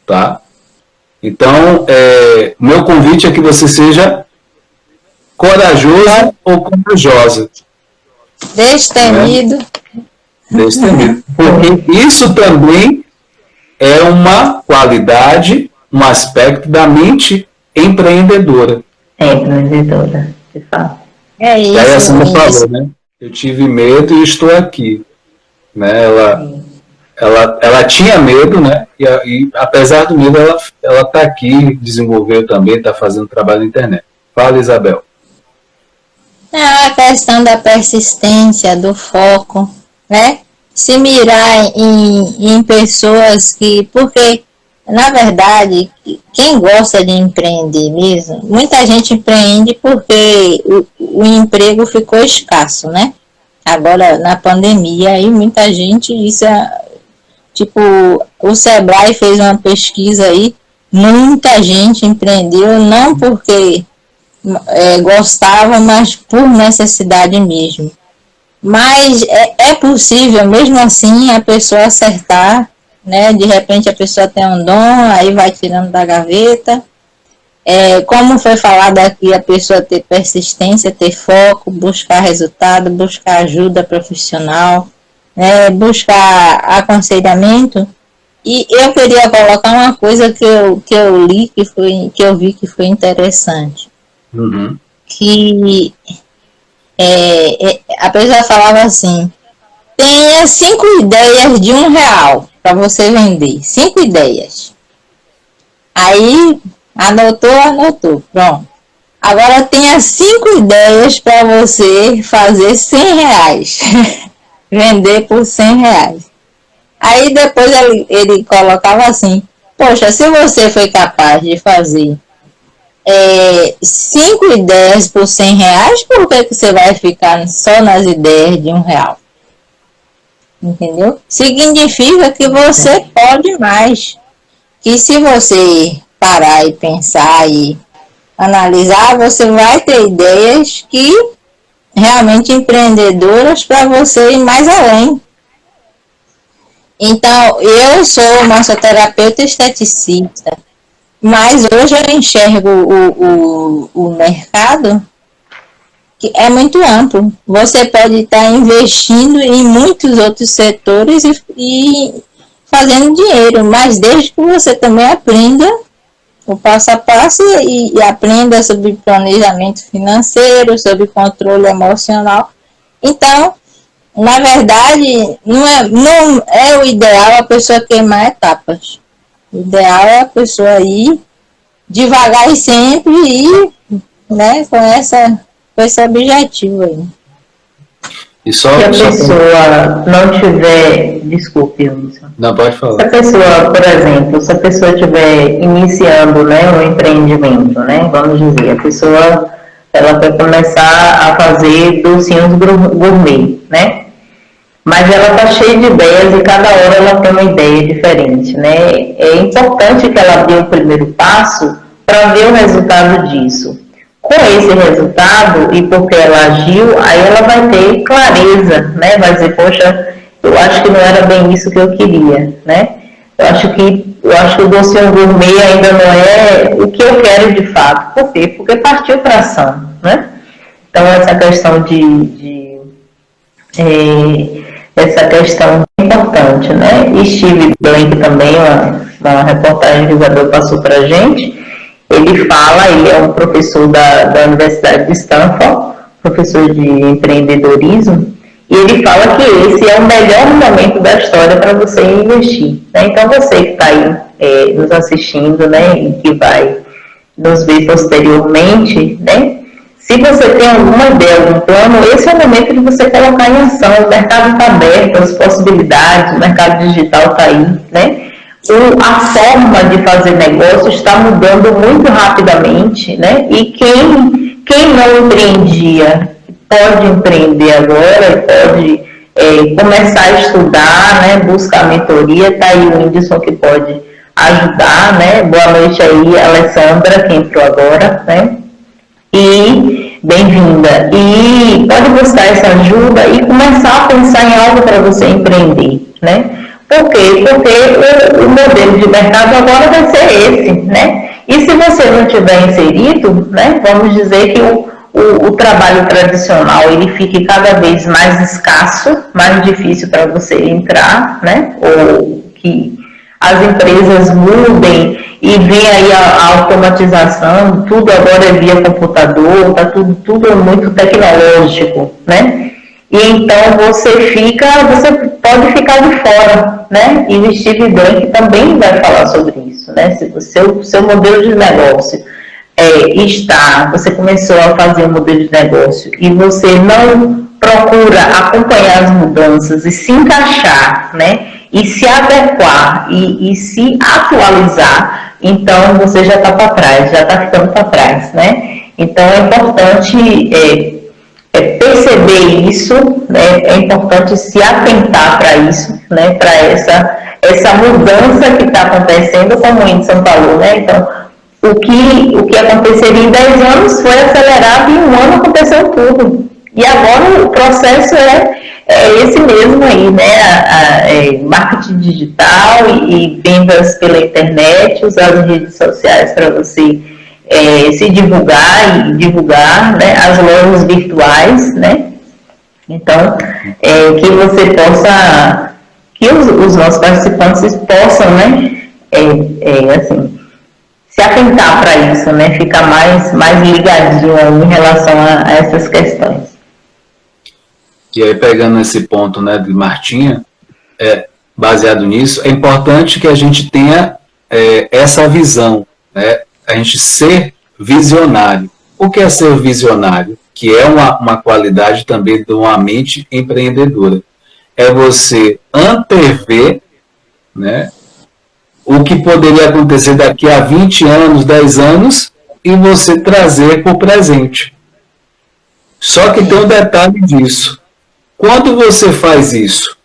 Tá? Então, meu convite é que você seja corajoso ou corajosa. Destemido. Destemido. Porque isso também é uma qualidade, um aspecto da mente empreendedora. Empreendedora, de fato. É isso. E aí a Sandra falou, né? Eu tive medo e estou aqui. Né? Ela tinha medo, né? E apesar do medo, ela está aqui, desenvolveu também, está fazendo trabalho na internet. Fala, Isabel. A questão da persistência, do foco, né? Se mirar em pessoas que... Porque, na verdade, quem gosta de empreender mesmo, muita gente empreende porque o emprego ficou escasso, né? Agora, na pandemia, aí muita gente, tipo, o Sebrae fez uma pesquisa aí, muita gente empreendeu, não porque gostava, mas por necessidade mesmo. Mas é possível, mesmo assim, a pessoa acertar, né? De repente a pessoa tem um dom, aí vai tirando da gaveta. Como foi falado aqui, a pessoa ter persistência, ter foco, buscar resultado, buscar ajuda profissional, né? Buscar aconselhamento. E eu queria colocar uma coisa que eu li, que eu vi que foi interessante. Uhum. Que a pessoa falava assim: tenha 5 ideias de R$1 para você vender. 5 ideias. Aí anotou, pronto. Agora tenha 5 ideias para você fazer R$100. Vender por R$100. Aí depois ele colocava assim: poxa, se você foi capaz de fazer 5 ideias por R$100, por que você vai ficar só nas ideias de R$1? Entendeu? Significa que você pode mais. que se você parar e pensar e analisar, você vai ter ideias que realmente empreendedoras para você ir mais além. Então, eu sou massoterapeuta esteticista, mas hoje eu enxergo o mercado que é muito amplo. Você pode estar investindo em muitos outros setores e fazendo dinheiro, mas desde que você também aprenda o passo a passo e aprenda sobre planejamento financeiro, sobre controle emocional. Então, na verdade, não é o ideal a pessoa queimar etapas. O ideal é a pessoa ir devagar e sempre ir, né, com esse objetivo aí. E só, se a pessoa não tiver... Desculpe, Wilson. Não, pode falar. Se a pessoa, por exemplo, se a pessoa estiver iniciando, né, um empreendimento, né, vamos dizer, a pessoa ela quer começar a fazer docinhos gourmet, né? Mas ela está cheia de ideias e cada hora ela tem uma ideia diferente, né? É importante que ela dê o primeiro passo para ver o resultado disso. Com esse resultado, e porque ela agiu, aí ela vai ter clareza, né? Vai dizer, poxa, eu acho que não era bem isso que eu queria, né? Eu acho que o docinho gourmet ainda não é o que eu quero de fato. Por quê? Porque partiu para ação, né? Então, essa questão essa questão é importante, né? E Steve Blank também, uma reportagem que o Isabel passou para a gente, ele é um professor da Universidade de Stanford, professor de empreendedorismo, e ele fala que esse é o melhor momento da história para você investir, né? Então, você que está aí nos assistindo, né, e que vai nos ver posteriormente, né? Se você tem alguma ideia, algum plano, esse é o momento de você colocar em ação. O mercado está aberto, as possibilidades, o mercado digital está aí, né? A forma de fazer negócio está mudando muito rapidamente, né? E quem não empreendia pode empreender agora, pode começar a estudar, né? Buscar mentoria. Está aí o Whindersson que pode ajudar, né? Boa noite aí, Alessandra, que entrou agora, né? E bem-vinda. E pode buscar essa ajuda e começar a pensar em algo para você empreender, né? Por quê? Porque o modelo de mercado agora vai ser esse, né? E se você não tiver inserido, né? Vamos dizer que o trabalho tradicional ele fique cada vez mais escasso, mais difícil para você entrar, né? Ou que as empresas mudem e vem aí a automatização, tudo agora é via computador, tá tudo muito tecnológico, né? E então você pode ficar de fora, né? E o Steve Blank também vai falar sobre isso, né? Se o seu modelo de negócio você começou a fazer um modelo de negócio e você não procura acompanhar as mudanças e se encaixar, né? E se adequar e se atualizar, então você já está para trás, já está ficando para trás, né? Então é importante perceber isso, né? É importante se atentar para isso, né? Para essa mudança que está acontecendo, como o Whindersson falou, né? Então, o que aconteceria em 10 anos foi acelerado e em um ano aconteceu tudo. E agora o processo é esse mesmo aí, né? Marketing digital e vendas pela internet, usar as redes sociais para você se divulgar e divulgar, né? As lojas virtuais, né? Então, que você possa, que os nossos participantes possam, né? Assim, se atentar para isso, né? Ficar mais ligadinho em relação a essas questões. E aí, pegando esse ponto, né, de Martinha, baseado nisso, é importante que a gente tenha essa visão, né, a gente ser visionário. O que é ser visionário? Que é uma qualidade também de uma mente empreendedora. É você antever, né, o que poderia acontecer daqui a 20 anos, 10 anos, e você trazer para o presente. Só que tem um detalhe disso. Quando você faz isso,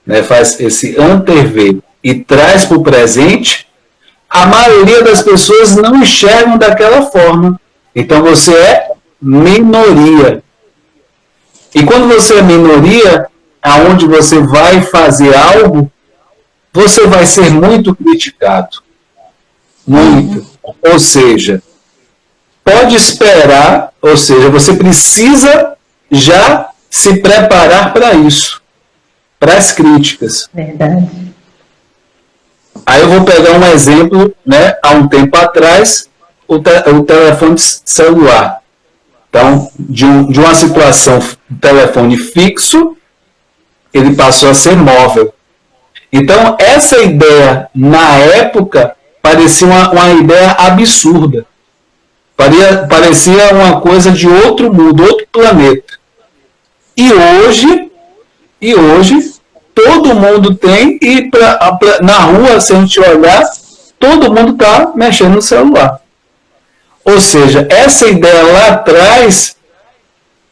né, faz esse antever e traz para o presente, a maioria das pessoas não enxergam daquela forma. Então você é minoria. E quando você é minoria, aonde você vai fazer algo, você vai ser muito criticado. Muito. Ou seja, pode esperar, ou seja, você precisa já se preparar para isso, para as críticas. Verdade. Aí eu vou pegar um exemplo, né, há um tempo atrás, o telefone celular. Então, de uma situação telefone fixo, ele passou a ser móvel. Então, essa ideia, na época, parecia uma ideia absurda. Parecia uma coisa de outro mundo, outro planeta. E hoje todo mundo tem, e na rua, se a gente olhar, todo mundo está mexendo no celular. Ou seja, essa ideia lá atrás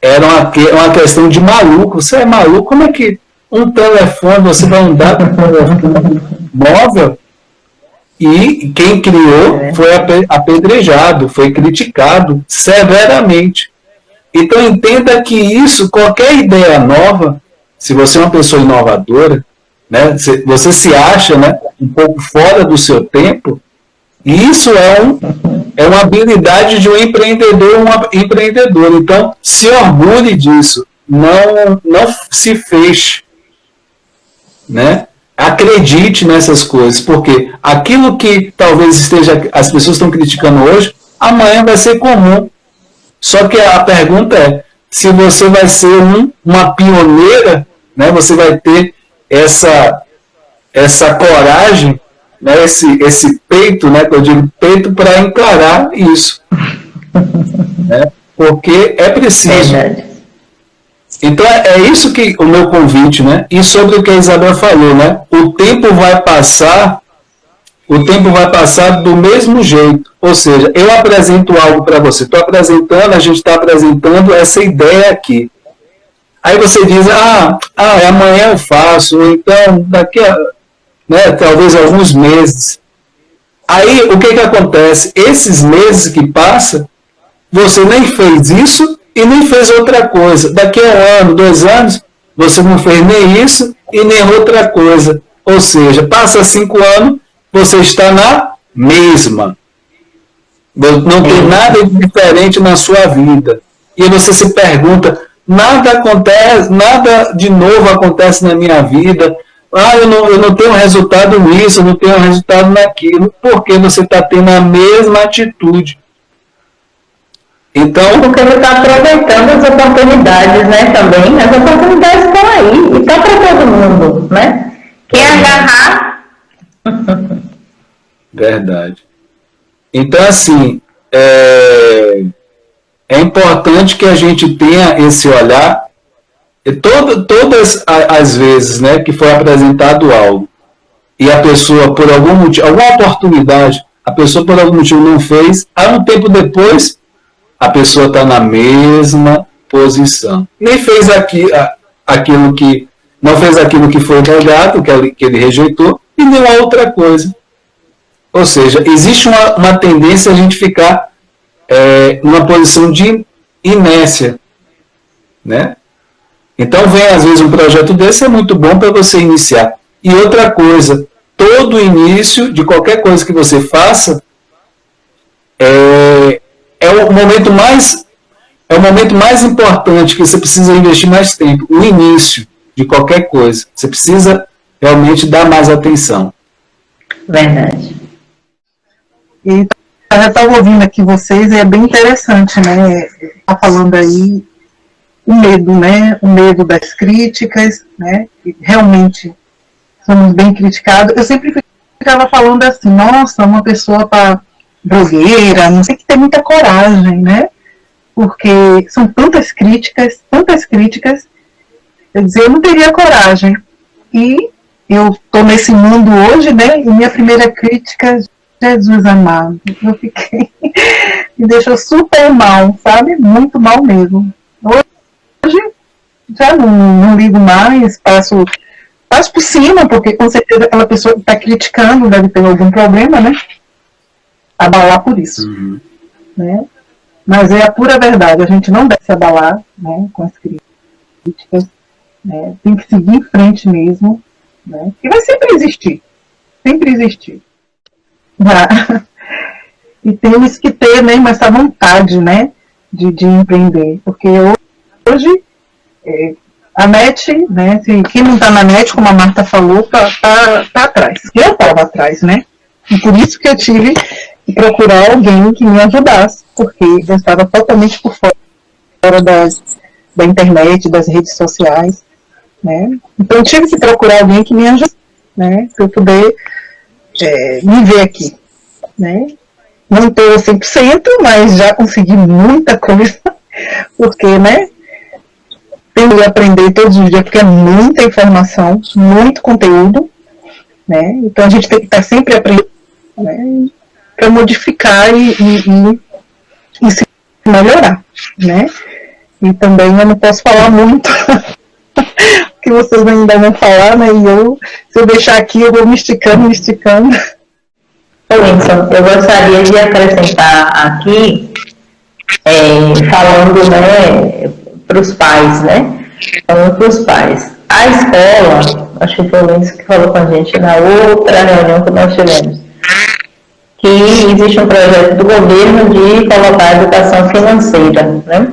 era uma questão de maluco. Você é maluco? Como é que um telefone, você vai andar com um telefone móvel? E quem criou foi apedrejado, foi criticado severamente. Então entenda que isso, qualquer ideia nova, se você é uma pessoa inovadora, né, você se acha, né, um pouco fora do seu tempo, isso é uma habilidade de um empreendedor, uma empreendedora. Então, se orgulhe disso, não se feche, né? Acredite nessas coisas, porque aquilo que talvez as pessoas estão criticando hoje, amanhã vai ser comum. Só que a pergunta é, se você vai ser uma pioneira, né, você vai ter essa coragem, né, esse peito, né, que eu digo peito, para encarar isso. Né, porque é preciso. Verdade. Então é isso que o meu convite, né? E sobre o que a Isabel falou, né? O tempo vai passar do mesmo jeito. Ou seja, eu apresento algo para você, a gente está apresentando essa ideia aqui. Aí você diz, amanhã eu faço, ou então daqui a, né, talvez alguns meses. Aí o que acontece? Esses meses que passam, você nem fez isso e nem fez outra coisa. Daqui a 1 ano, 2 anos, você não fez nem isso e nem outra coisa. Ou seja, passa 5 anos, você está na mesma. Não tem nada diferente na sua vida. E você se pergunta, nada de novo acontece na minha vida. Eu não tenho resultado nisso, eu não tenho resultado naquilo. Porque você está tendo a mesma atitude. Então, porque você está aproveitando as oportunidades, né, também. As oportunidades estão aí, e estão para todo mundo, né? Quem agarrar... Verdade. Então, assim, é importante que a gente tenha esse olhar, todas as vezes, né, que foi apresentado algo, e a pessoa, por algum motivo, alguma oportunidade, a pessoa por algum motivo não fez, há um tempo depois, a pessoa está na mesma posição. Nem fez aquilo que... Não fez aquilo que foi negado, que ele rejeitou, e deu a outra coisa. Ou seja, existe uma tendência a gente ficar numa posição de inércia. Né? Então vem, às vezes, um projeto desse, é muito bom para você iniciar. E outra coisa, todo início de qualquer coisa que você faça é o momento mais importante, que você precisa investir mais tempo. O início de qualquer coisa. Você precisa realmente dar mais atenção. Verdade. E eu já estava ouvindo aqui vocês, e é bem interessante, né? Está falando aí o medo, né? O medo das críticas, né? E realmente somos bem criticados. Eu sempre ficava falando assim, nossa, uma pessoa blogueira, não sei, que tem muita coragem, né? Porque são tantas críticas, eu dizia, eu não teria coragem. E eu estou nesse mundo hoje, né? E minha primeira crítica, Jesus amado, eu fiquei, me deixou super mal, sabe? Muito mal mesmo. Hoje já não ligo mais, passo por cima, porque com certeza aquela pessoa que está criticando deve ter algum problema, né? abalar por isso, né? Mas é a pura verdade, a gente não deve se abalar, né, com as críticas, né? Tem que seguir em frente mesmo, né? E vai sempre existir. E temos que ter, né, essa vontade, né, de empreender, porque hoje a NET, né, quem não está na NET, como a Marta falou, tá atrás. Eu estava atrás, né? E por isso que eu tive que procurar alguém que me ajudasse, porque eu estava totalmente por fora da internet, das redes sociais, né? Então eu tive que procurar alguém que me ajudasse, né, para eu poder me ver aqui, né? Não estou 100%, mas já consegui muita coisa, porque, né, tenho que aprender todos os dias, porque é muita informação, muito conteúdo, né? Então a gente tem que estar sempre aprendendo, né, para modificar e se melhorar, né? E também eu não posso falar muito, que vocês ainda vão falar, né? E se eu deixar aqui, eu vou me esticando. Wilson, eu gostaria de acrescentar aqui, falando, né, para os pais, né? Falando para os pais. A escola, acho que foi o Wilson que falou com a gente na outra reunião que nós tivemos, que existe um projeto do governo de colocar a educação financeira, né,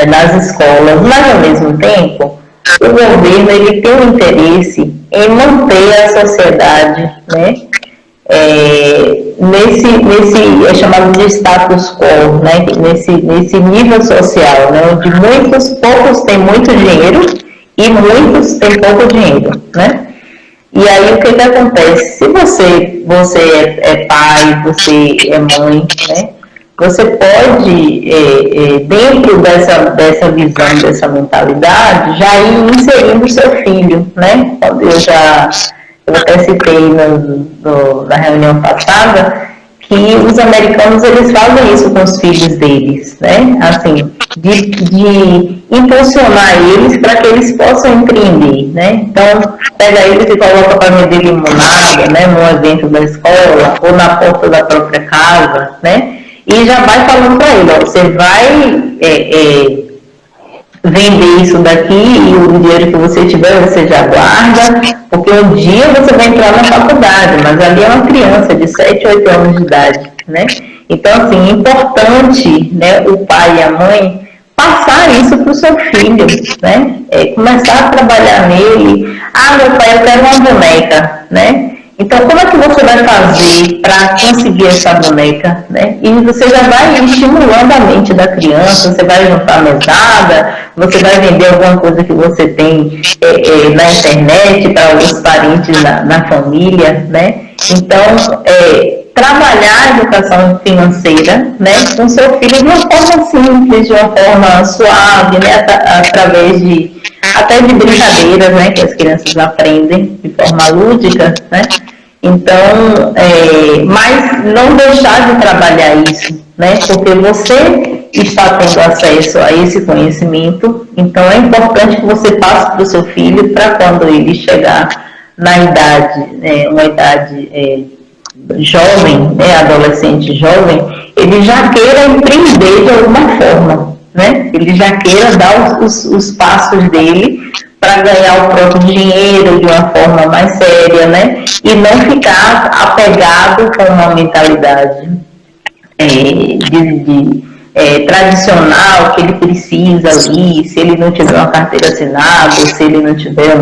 nas escolas, mas ao mesmo tempo o governo ele tem um interesse em manter a sociedade, né, nesse é chamado de status quo, né, nesse nível social, né, onde poucos têm muito dinheiro e muitos têm pouco dinheiro, né? E aí o que acontece? Se você é pai, você é mãe, né? Você pode, dentro dessa visão, dessa mentalidade, já ir inserindo o seu filho, né? Eu até citei na reunião passada que os americanos eles fazem isso com os filhos deles, né? Assim, de impulsionar eles para que eles possam empreender, né? Então, pega eles e coloca para vender limonada, né? Num evento da escola ou na porta da própria casa, né? E já vai falando para ele, ó, você vai vender isso daqui e o dinheiro que você tiver você já guarda, porque um dia você vai entrar na faculdade, mas ali é uma criança de 7, 8 anos de idade, né? Então, assim, é importante, né, o pai e a mãe passar isso para o seu filho, né? Começar a trabalhar nele. Ah, meu pai, eu quero uma boneca, né? Então, como é que você vai fazer para conseguir essa boneca, né? E você já vai estimulando a mente da criança, você vai juntar mesada, você vai vender alguma coisa que você tem na internet para os parentes na família, né? Então, trabalhar a educação financeira, né, com seu filho de uma forma simples, de uma forma suave, né, através até de brincadeiras, né, que as crianças aprendem de forma lúdica, né. Então, mas não deixar de trabalhar isso, né, porque você está tendo acesso a esse conhecimento, então é importante que você passe para o seu filho para quando ele chegar na idade, uma idade jovem, né, adolescente jovem, ele já queira empreender de alguma forma, né? Ele já queira dar os passos dele para ganhar o próprio dinheiro de uma forma mais séria, né? E não ficar apegado com uma mentalidade tradicional que ele precisa ali, se ele não tiver uma carteira assinada, se ele não tiver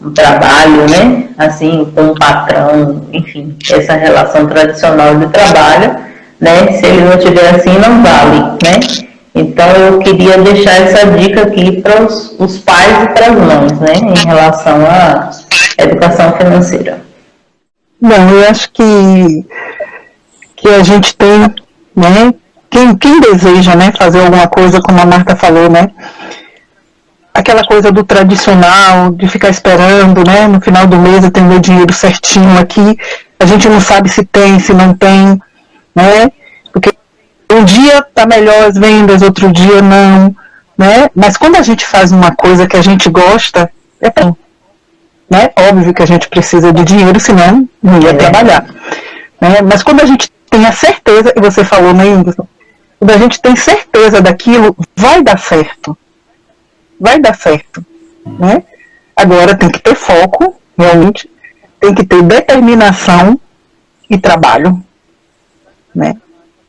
um trabalho, né, assim, com um patrão, enfim, essa relação tradicional de trabalho, né, se ele não tiver assim, não vale, né. Então, eu queria deixar essa dica aqui para os pais e para as mães, né, em relação à educação financeira. Bom, eu acho que a gente tem, né, quem deseja, né, fazer alguma coisa, como a Marta falou, né, aquela coisa do tradicional, de ficar esperando, né, no final do mês eu tenho meu dinheiro certinho aqui, a gente não sabe se tem, se não tem, né, porque um dia tá melhor as vendas, outro dia não, né, mas quando a gente faz uma coisa que a gente gosta, é bom, né, óbvio que a gente precisa de dinheiro, senão não ia trabalhar, né, mas quando a gente tem a certeza, e você falou, né, Anderson? Quando a gente tem certeza daquilo, vai dar certo. Vai dar certo, né? Agora tem que ter foco, realmente, tem que ter determinação e trabalho, né?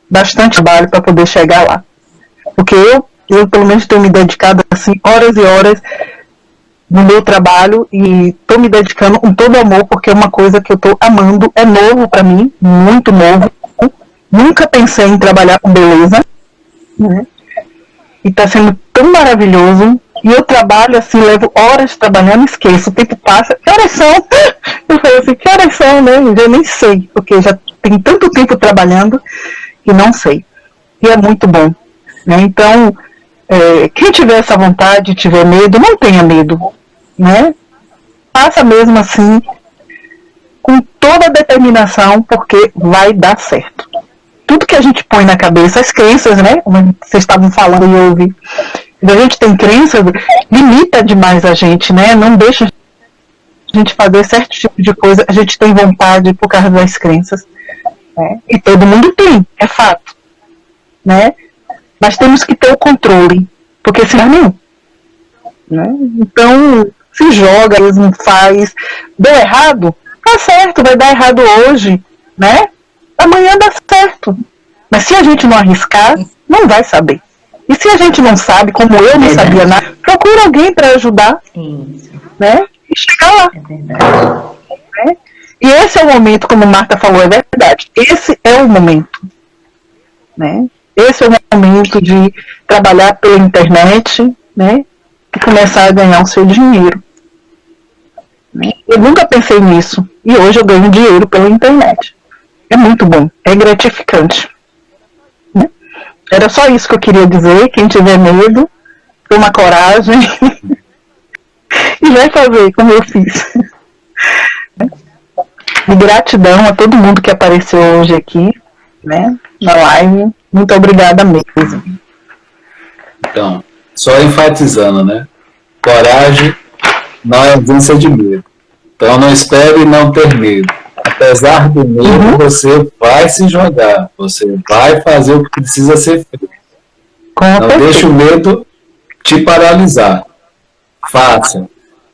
Bastante trabalho para poder chegar lá. Porque eu pelo menos tenho me dedicado assim, horas e horas no meu trabalho e estou me dedicando com todo amor, porque é uma coisa que eu estou amando, é novo para mim, muito novo. Nunca pensei em trabalhar com beleza, né? E está sendo tão maravilhoso. E eu trabalho assim, levo horas trabalhando, esqueço, o tempo passa. Que horas são? Eu falo assim, que horas são, né? Eu já nem sei, porque já tem tanto tempo trabalhando que não sei. E é muito bom, né? Então, quem tiver essa vontade, tiver medo, não tenha medo, né? Faça mesmo assim, com toda a determinação, porque vai dar certo. Tudo que a gente põe na cabeça, as crenças, né? Como vocês estavam falando e eu ouvi. A gente tem crenças, limita demais a gente, né? Não deixa a gente fazer certo tipo de coisa, a gente tem vontade por causa das crenças, né? E todo mundo tem, é fato, né? Mas temos que ter o controle, porque senão não, né? Então, se joga, mesmo faz, deu errado, tá certo, vai dar errado hoje, né? Amanhã dá certo. Mas se a gente não arriscar, não vai saber. E se a gente não sabe, como eu não sabia nada, procura alguém para ajudar, né? E chegar lá. Né? E esse é o momento, como Marta falou, é verdade. Esse é o momento, né? Esse é o momento de trabalhar pela internet, né? E começar a ganhar o seu dinheiro. Né? Eu nunca pensei nisso. E hoje eu ganho dinheiro pela internet. É muito bom, é gratificante. Né? Era só isso que eu queria dizer. Quem tiver medo, toma coragem e vai fazer como eu fiz. E gratidão a todo mundo que apareceu hoje aqui, né, na live. Muito obrigada mesmo. Então, só enfatizando, né? Coragem não é ausência de medo. Então não espere não ter medo. Apesar do medo, você vai se jogar. Você vai fazer o que precisa ser feito. Não deixe o medo te paralisar. Faça.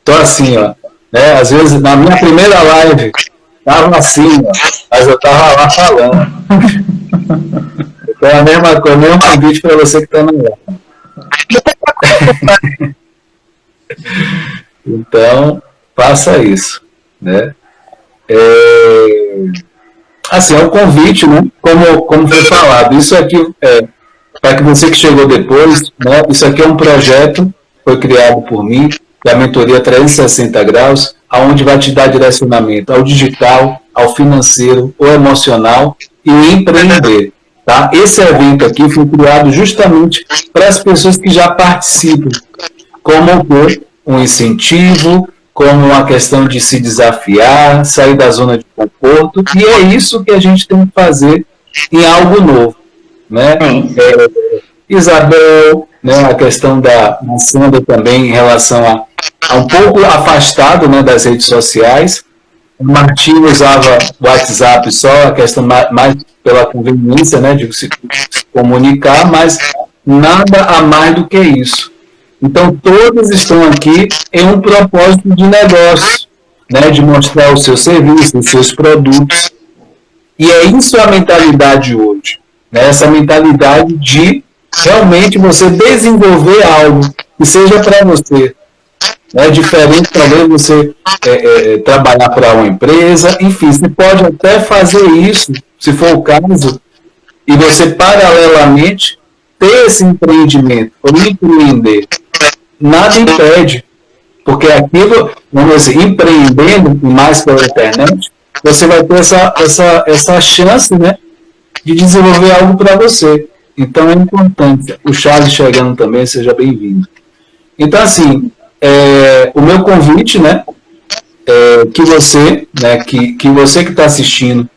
Então assim, ó, né, às vezes na minha primeira live estava assim, ó, mas eu estava lá falando. Então é a mesma coisa, mesmo convite para você que está no live. Então, faça isso, né? Assim, é um convite, né? Como foi falado, isso aqui, para que você que chegou depois, né? Isso aqui é um projeto, foi criado por mim, da mentoria 360 graus, aonde vai te dar direcionamento ao digital, ao financeiro, ao emocional e o empreender. Tá? Esse evento aqui foi criado justamente para as pessoas que já participam, como um incentivo, como uma questão de se desafiar, sair da zona de conforto, e é isso que a gente tem que fazer em algo novo. Né? Isabel, né, a questão da Sandra também em relação a um pouco afastado, né, das redes sociais. O Martinho usava o WhatsApp só, a questão mais pela conveniência, né, de se comunicar, mas nada a mais do que isso. Então, todos estão aqui em um propósito de negócio, né, de mostrar o seu serviço, os seus produtos. E é isso a mentalidade hoje. Né, essa mentalidade de realmente você desenvolver algo que seja para você. É diferente, talvez, você trabalhar para uma empresa, enfim, você pode até fazer isso, se for o caso, e você, paralelamente, ter esse empreendimento, ou empreender. Nada impede, porque aquilo, vamos dizer, empreendendo mais pela internet, você vai ter essa chance, né, de desenvolver algo para você. Então é importante. O Charles chegando também, seja bem-vindo. Então, assim, o meu convite, né, que você, né, que você que está assistindo,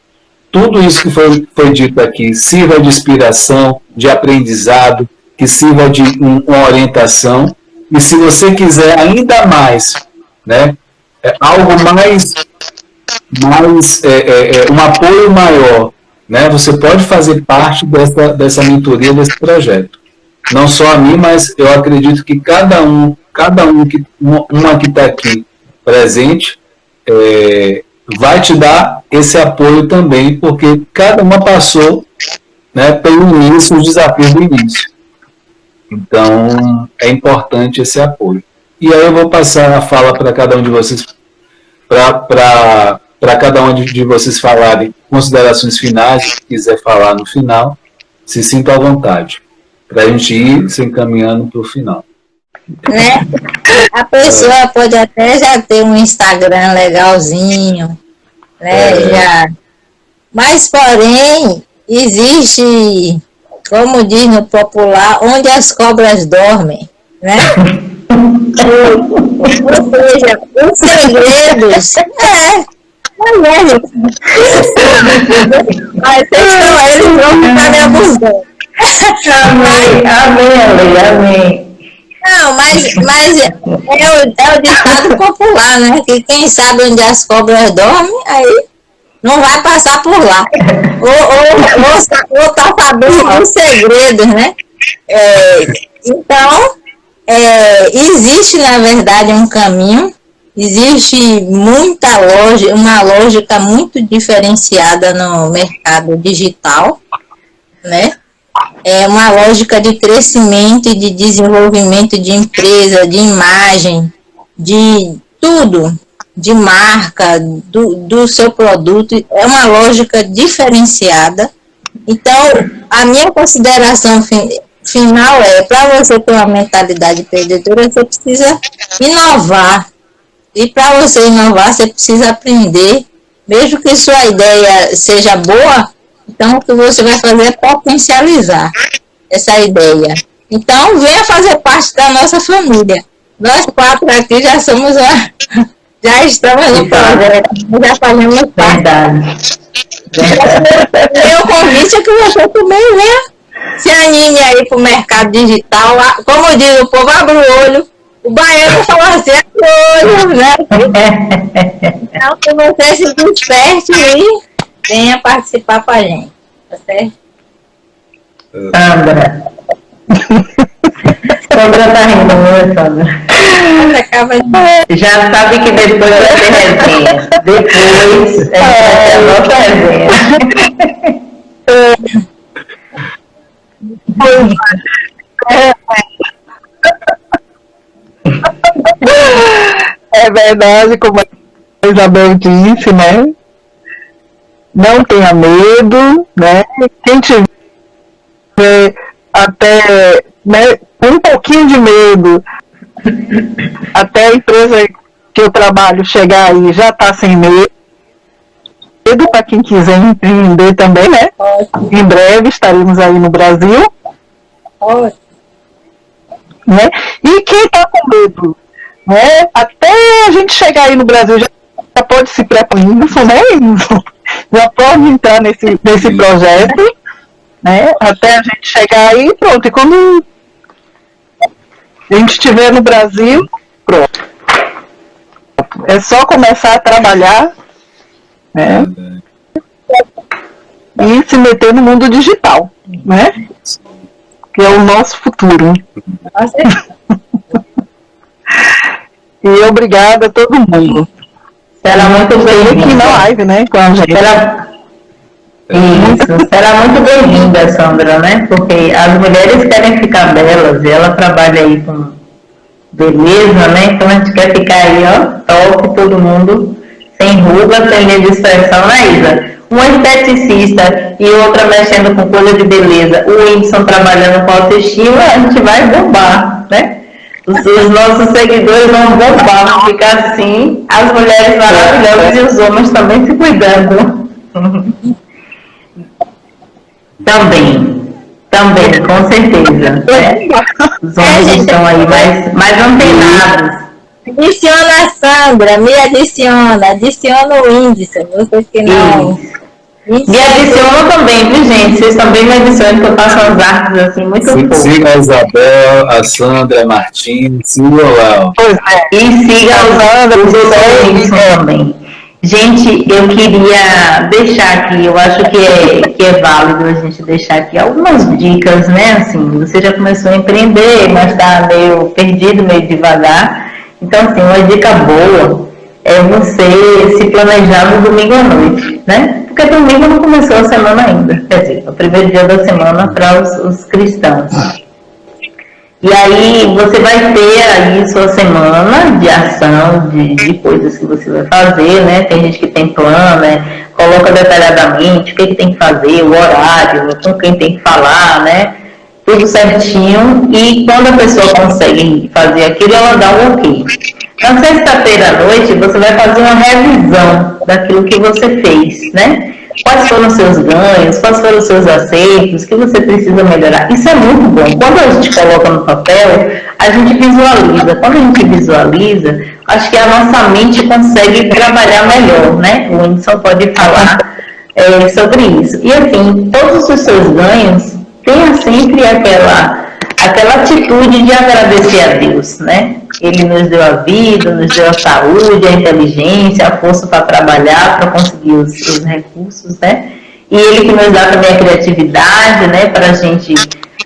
tudo isso que foi dito aqui, sirva de inspiração, de aprendizado, que sirva de uma orientação, e se você quiser ainda mais, né, algo mais um apoio maior, né, você pode fazer parte dessa mentoria, desse projeto. Não só a mim, mas eu acredito que cada uma que está aqui presente, vai te dar esse apoio também, porque cada uma passou, né, pelo início, os desafios do início. Então, é importante esse apoio. E aí eu vou passar a fala para cada um de vocês, para cada um de vocês falarem considerações finais, se quiser falar no final, se sinta à vontade, para a gente ir se encaminhando para o final. Né? A pessoa pode até já ter um Instagram legalzinho, né? Mas, porém, existe, como diz no popular, onde as cobras dormem, né? Ou seja, os segredos. Mas eles vão ficar me abusando. Amém. Não, mas é o ditado popular, né? Que quem sabe onde as cobras dormem, aí não vai passar por lá. Ou tá sabendo dos segredos, né? Então, existe, na verdade, um caminho, existe uma lógica muito diferenciada no mercado digital, né? É uma lógica de crescimento e de desenvolvimento de empresa, de imagem, de tudo, de marca, do seu produto. É uma lógica diferenciada. Então, a minha consideração final para você ter uma mentalidade empreendedora, você precisa inovar. E para você inovar, você precisa aprender, mesmo que sua ideia seja boa. Então, o que você vai fazer é potencializar essa ideia. Então, venha fazer parte da nossa família. Nós 4 aqui já estamos no projeto, já fazemos parte. Meu convite é que você também venha, se anime aí para o mercado digital. Como diz o povo, abre o olho. O baiano fala assim, abre o olho, né? Então, que você se desperte e venha participar com a gente, tá certo? Sandra. Sandra tá rindo, né, Sandra? Já sabe que depois vai ter resenha. Depois vai ter a nossa resenha. É verdade, como a Isabel disse, né? Não tenha medo, né? Quem tiver até, né, um pouquinho de medo, até a empresa que eu trabalho chegar aí já está sem medo. Para quem quiser empreender também, né? Em breve estaremos aí no Brasil. Né? E quem está com medo, né? Até a gente chegar aí no Brasil já pode se preparar, né? Já pode entrar nesse projeto, né? Até a gente chegar aí, pronto. E quando a gente estiver no Brasil, pronto. É só começar a trabalhar, né? E se meter no mundo digital, né? Que é o nosso futuro. E obrigada a todo mundo. Será muito bem-vinda aqui na live, né? Com a gente. Será muito bem-vinda, Sandra, né? Porque as mulheres querem ficar belas e ela trabalha aí com beleza, né? Então a gente quer ficar aí, ó, top, todo mundo, sem ruga, sem linha de expressão, né, Isa? Uma esteticista e outra mexendo com coisa de beleza, o Whindersson trabalhando com autoestima, a gente vai bombar, né? Os nossos seguidores vão bombar, vão ficar assim, as mulheres maravilhosas e os homens também se cuidando. Também, com certeza. Né? Os homens estão aí mais antenados. Adiciona a Sandra, me adiciona o Whindersson, vocês que não... Me adicionam também, viu, gente? Vocês também me adicionam, que eu faço umas artes assim muito fofas. Siga a Isabel, a Sandra, a Martins, sigam lá. E siga os outros também. Gente, eu queria deixar aqui, eu acho que é válido a gente deixar aqui algumas dicas, né? Assim, você já começou a empreender, mas está meio perdido, meio devagar. Então, assim, uma dica boa é você se planejar no domingo à noite, né? Porque domingo não começou a semana ainda, quer dizer, é o primeiro dia da semana para os cristãos. E aí você vai ter aí sua semana de ação, de coisas que você vai fazer, né? Tem gente que tem plano, né? Coloca detalhadamente o que tem que fazer, o horário, com quem tem que falar, né? Tudo certinho. E quando a pessoa consegue fazer aquilo, ela dá um ok. Na sexta-feira à noite, você vai fazer uma revisão daquilo que você fez, né? Quais foram os seus ganhos, quais foram os seus acertos, o que você precisa melhorar. Isso é muito bom. Quando a gente coloca no papel, a gente visualiza. Quando a gente visualiza, acho que a nossa mente consegue trabalhar melhor, né? O Whindersson pode falar sobre isso. E assim, todos os seus ganhos, tenha sempre aquela atitude de agradecer a Deus, né? Ele nos deu a vida, nos deu a saúde, a inteligência, a força para trabalhar, para conseguir os recursos, né? E ele que nos dá também a criatividade, né? Para a gente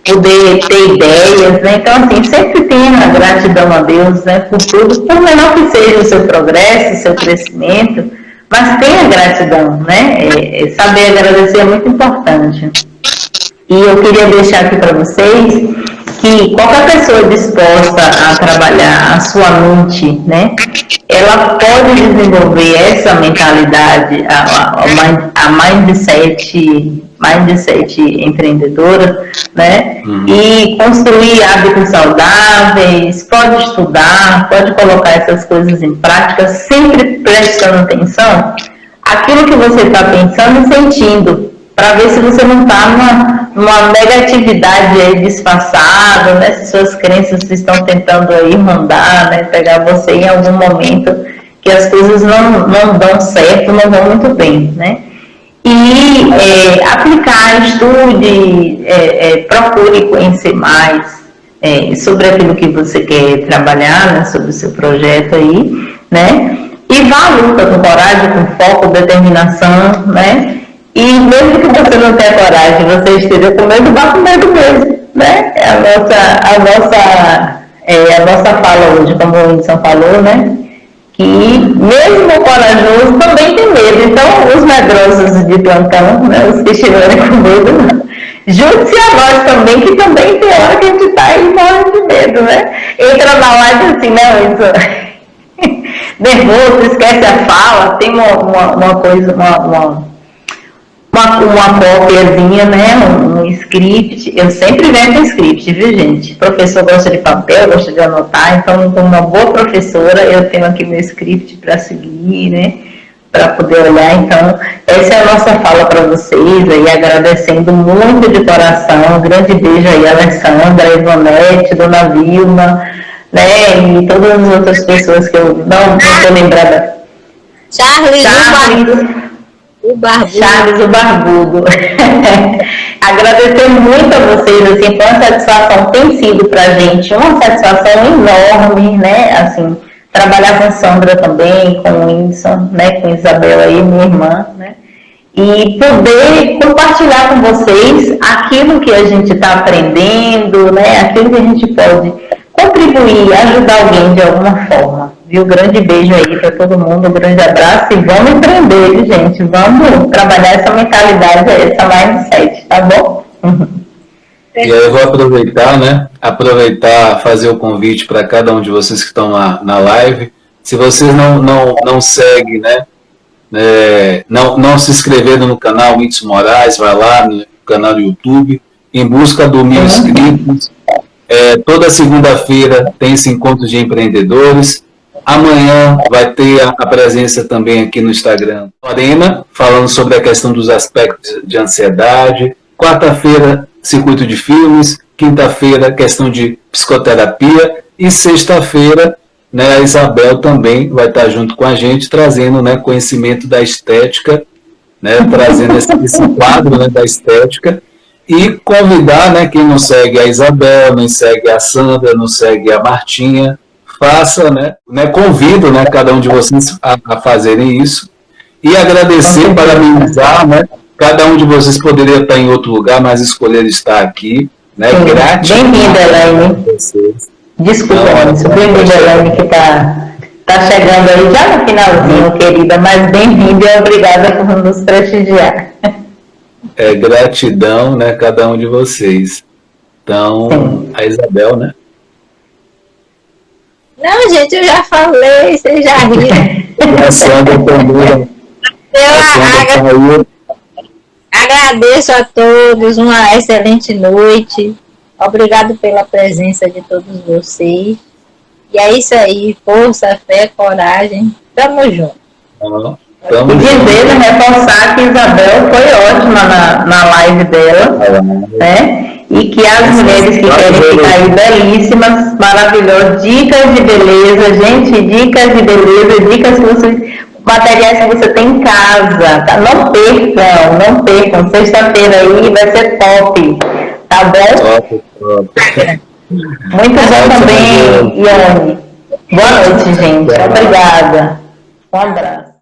poder ter ideias, né? Então, assim, sempre tenha gratidão a Deus, né? Por tudo, por menor que seja o seu progresso, o seu crescimento, mas tenha gratidão, né? Saber agradecer é muito importante. E eu queria deixar aqui para vocês que qualquer pessoa disposta a trabalhar a sua mente, né, ela pode desenvolver essa mentalidade, a mindset empreendedora, né, e construir hábitos saudáveis, pode estudar, pode colocar essas coisas em prática, sempre prestando atenção àquilo que você está pensando e sentindo, para ver se você não está numa negatividade aí disfarçada, né? Se suas crenças estão tentando aí rondar, né? Pegar você em algum momento que as coisas não dão certo, não vão muito bem, né? E aplicar, estude, procure conhecer mais sobre aquilo que você quer trabalhar, né? Sobre o seu projeto aí, né? E vá à luta com coragem, com foco, determinação, né? E mesmo que você não tenha coragem, você esteja com medo, vá com medo mesmo, né? A nossa fala hoje, como o Whindersson falou, né? Que mesmo o corajoso também tem medo. Então, os medrosos de plantão, né? Os que estiverem com medo, junte-se a nós também, que também tem hora que a gente está aí morrendo de medo, né? Entra na live assim, né, Whindersson? Nervoso, esquece a fala, tem uma coisa, uma cópiazinha, né, um script. Eu sempre venho com script, viu, gente? O professor gosta de papel, gosta de anotar, então, como uma boa professora, eu tenho aqui meu script para seguir, né, para poder olhar. Então, essa é a nossa fala para vocês, aí, agradecendo muito de coração. Um grande beijo aí, Alessandra, Ivonete, Dona Vilma, né, e todas as outras pessoas que eu não estou lembrada. Charles. Charles, o Barbudo. Agradecer muito a vocês, assim, foi uma satisfação, tem sido pra gente uma satisfação enorme, né, assim, trabalhar com Sandra também, com o Whindersson, né, com Isabel aí, minha irmã, né, e poder compartilhar com vocês aquilo que a gente está aprendendo, né, aquilo que a gente pode contribuir, ajudar alguém de alguma forma. Viu? Grande beijo aí para todo mundo, um grande abraço e vamos empreender, viu, gente? Vamos trabalhar essa mentalidade, essa mindset, tá bom? E aí eu vou aproveitar, né? Fazer o convite para cada um de vocês que estão na live. Se vocês não seguem, né? Não se inscreveram no canal Whindersson Moraes, vai lá no canal do YouTube, em busca do 1000 inscritos. Toda segunda-feira tem esse encontro de empreendedores. Amanhã vai ter a presença também aqui no Instagram, Lorena, falando sobre a questão dos aspectos de ansiedade. Quarta-feira, circuito de filmes. Quinta-feira, questão de psicoterapia. E sexta-feira, né, a Isabel também vai estar junto com a gente, trazendo, né, conhecimento da estética, né, trazendo esse quadro, né, da estética. E convidar, né, quem não segue a Isabel, não segue a Sandra, não segue a Martinha, faça, né, convido, né, cada um de vocês a fazerem isso. E agradecer, parabenizar, né? Cada um de vocês poderia estar em outro lugar, mas escolheram estar aqui, né? Gratidão. Bem-vinda, Elaine. Desculpa, bem-vinda, Elaine, que tá chegando aí já no finalzinho, querida, mas bem-vinda e obrigada por nos prestigiar. Gratidão, né? Cada um de vocês. Então, sim. A Isabel, né? Não, gente, eu já falei, vocês já riram. A Sandra também. Agradeço a todos, uma excelente noite. Obrigado pela presença de todos vocês. E é isso aí, força, fé, coragem. Tamo junto. E dizer, reforçar que Isabel foi ótima na live dela, né? E que as mulheres que querem ficar aí belíssimas, maravilhosas, dicas de beleza, gente, dicas de beleza, dicas que você, materiais que você tem em casa, tá? Não percam, sexta-feira aí vai ser top, tá bom? Top. Muito bom também, Ione. Boa noite, gente, obrigada, um abraço.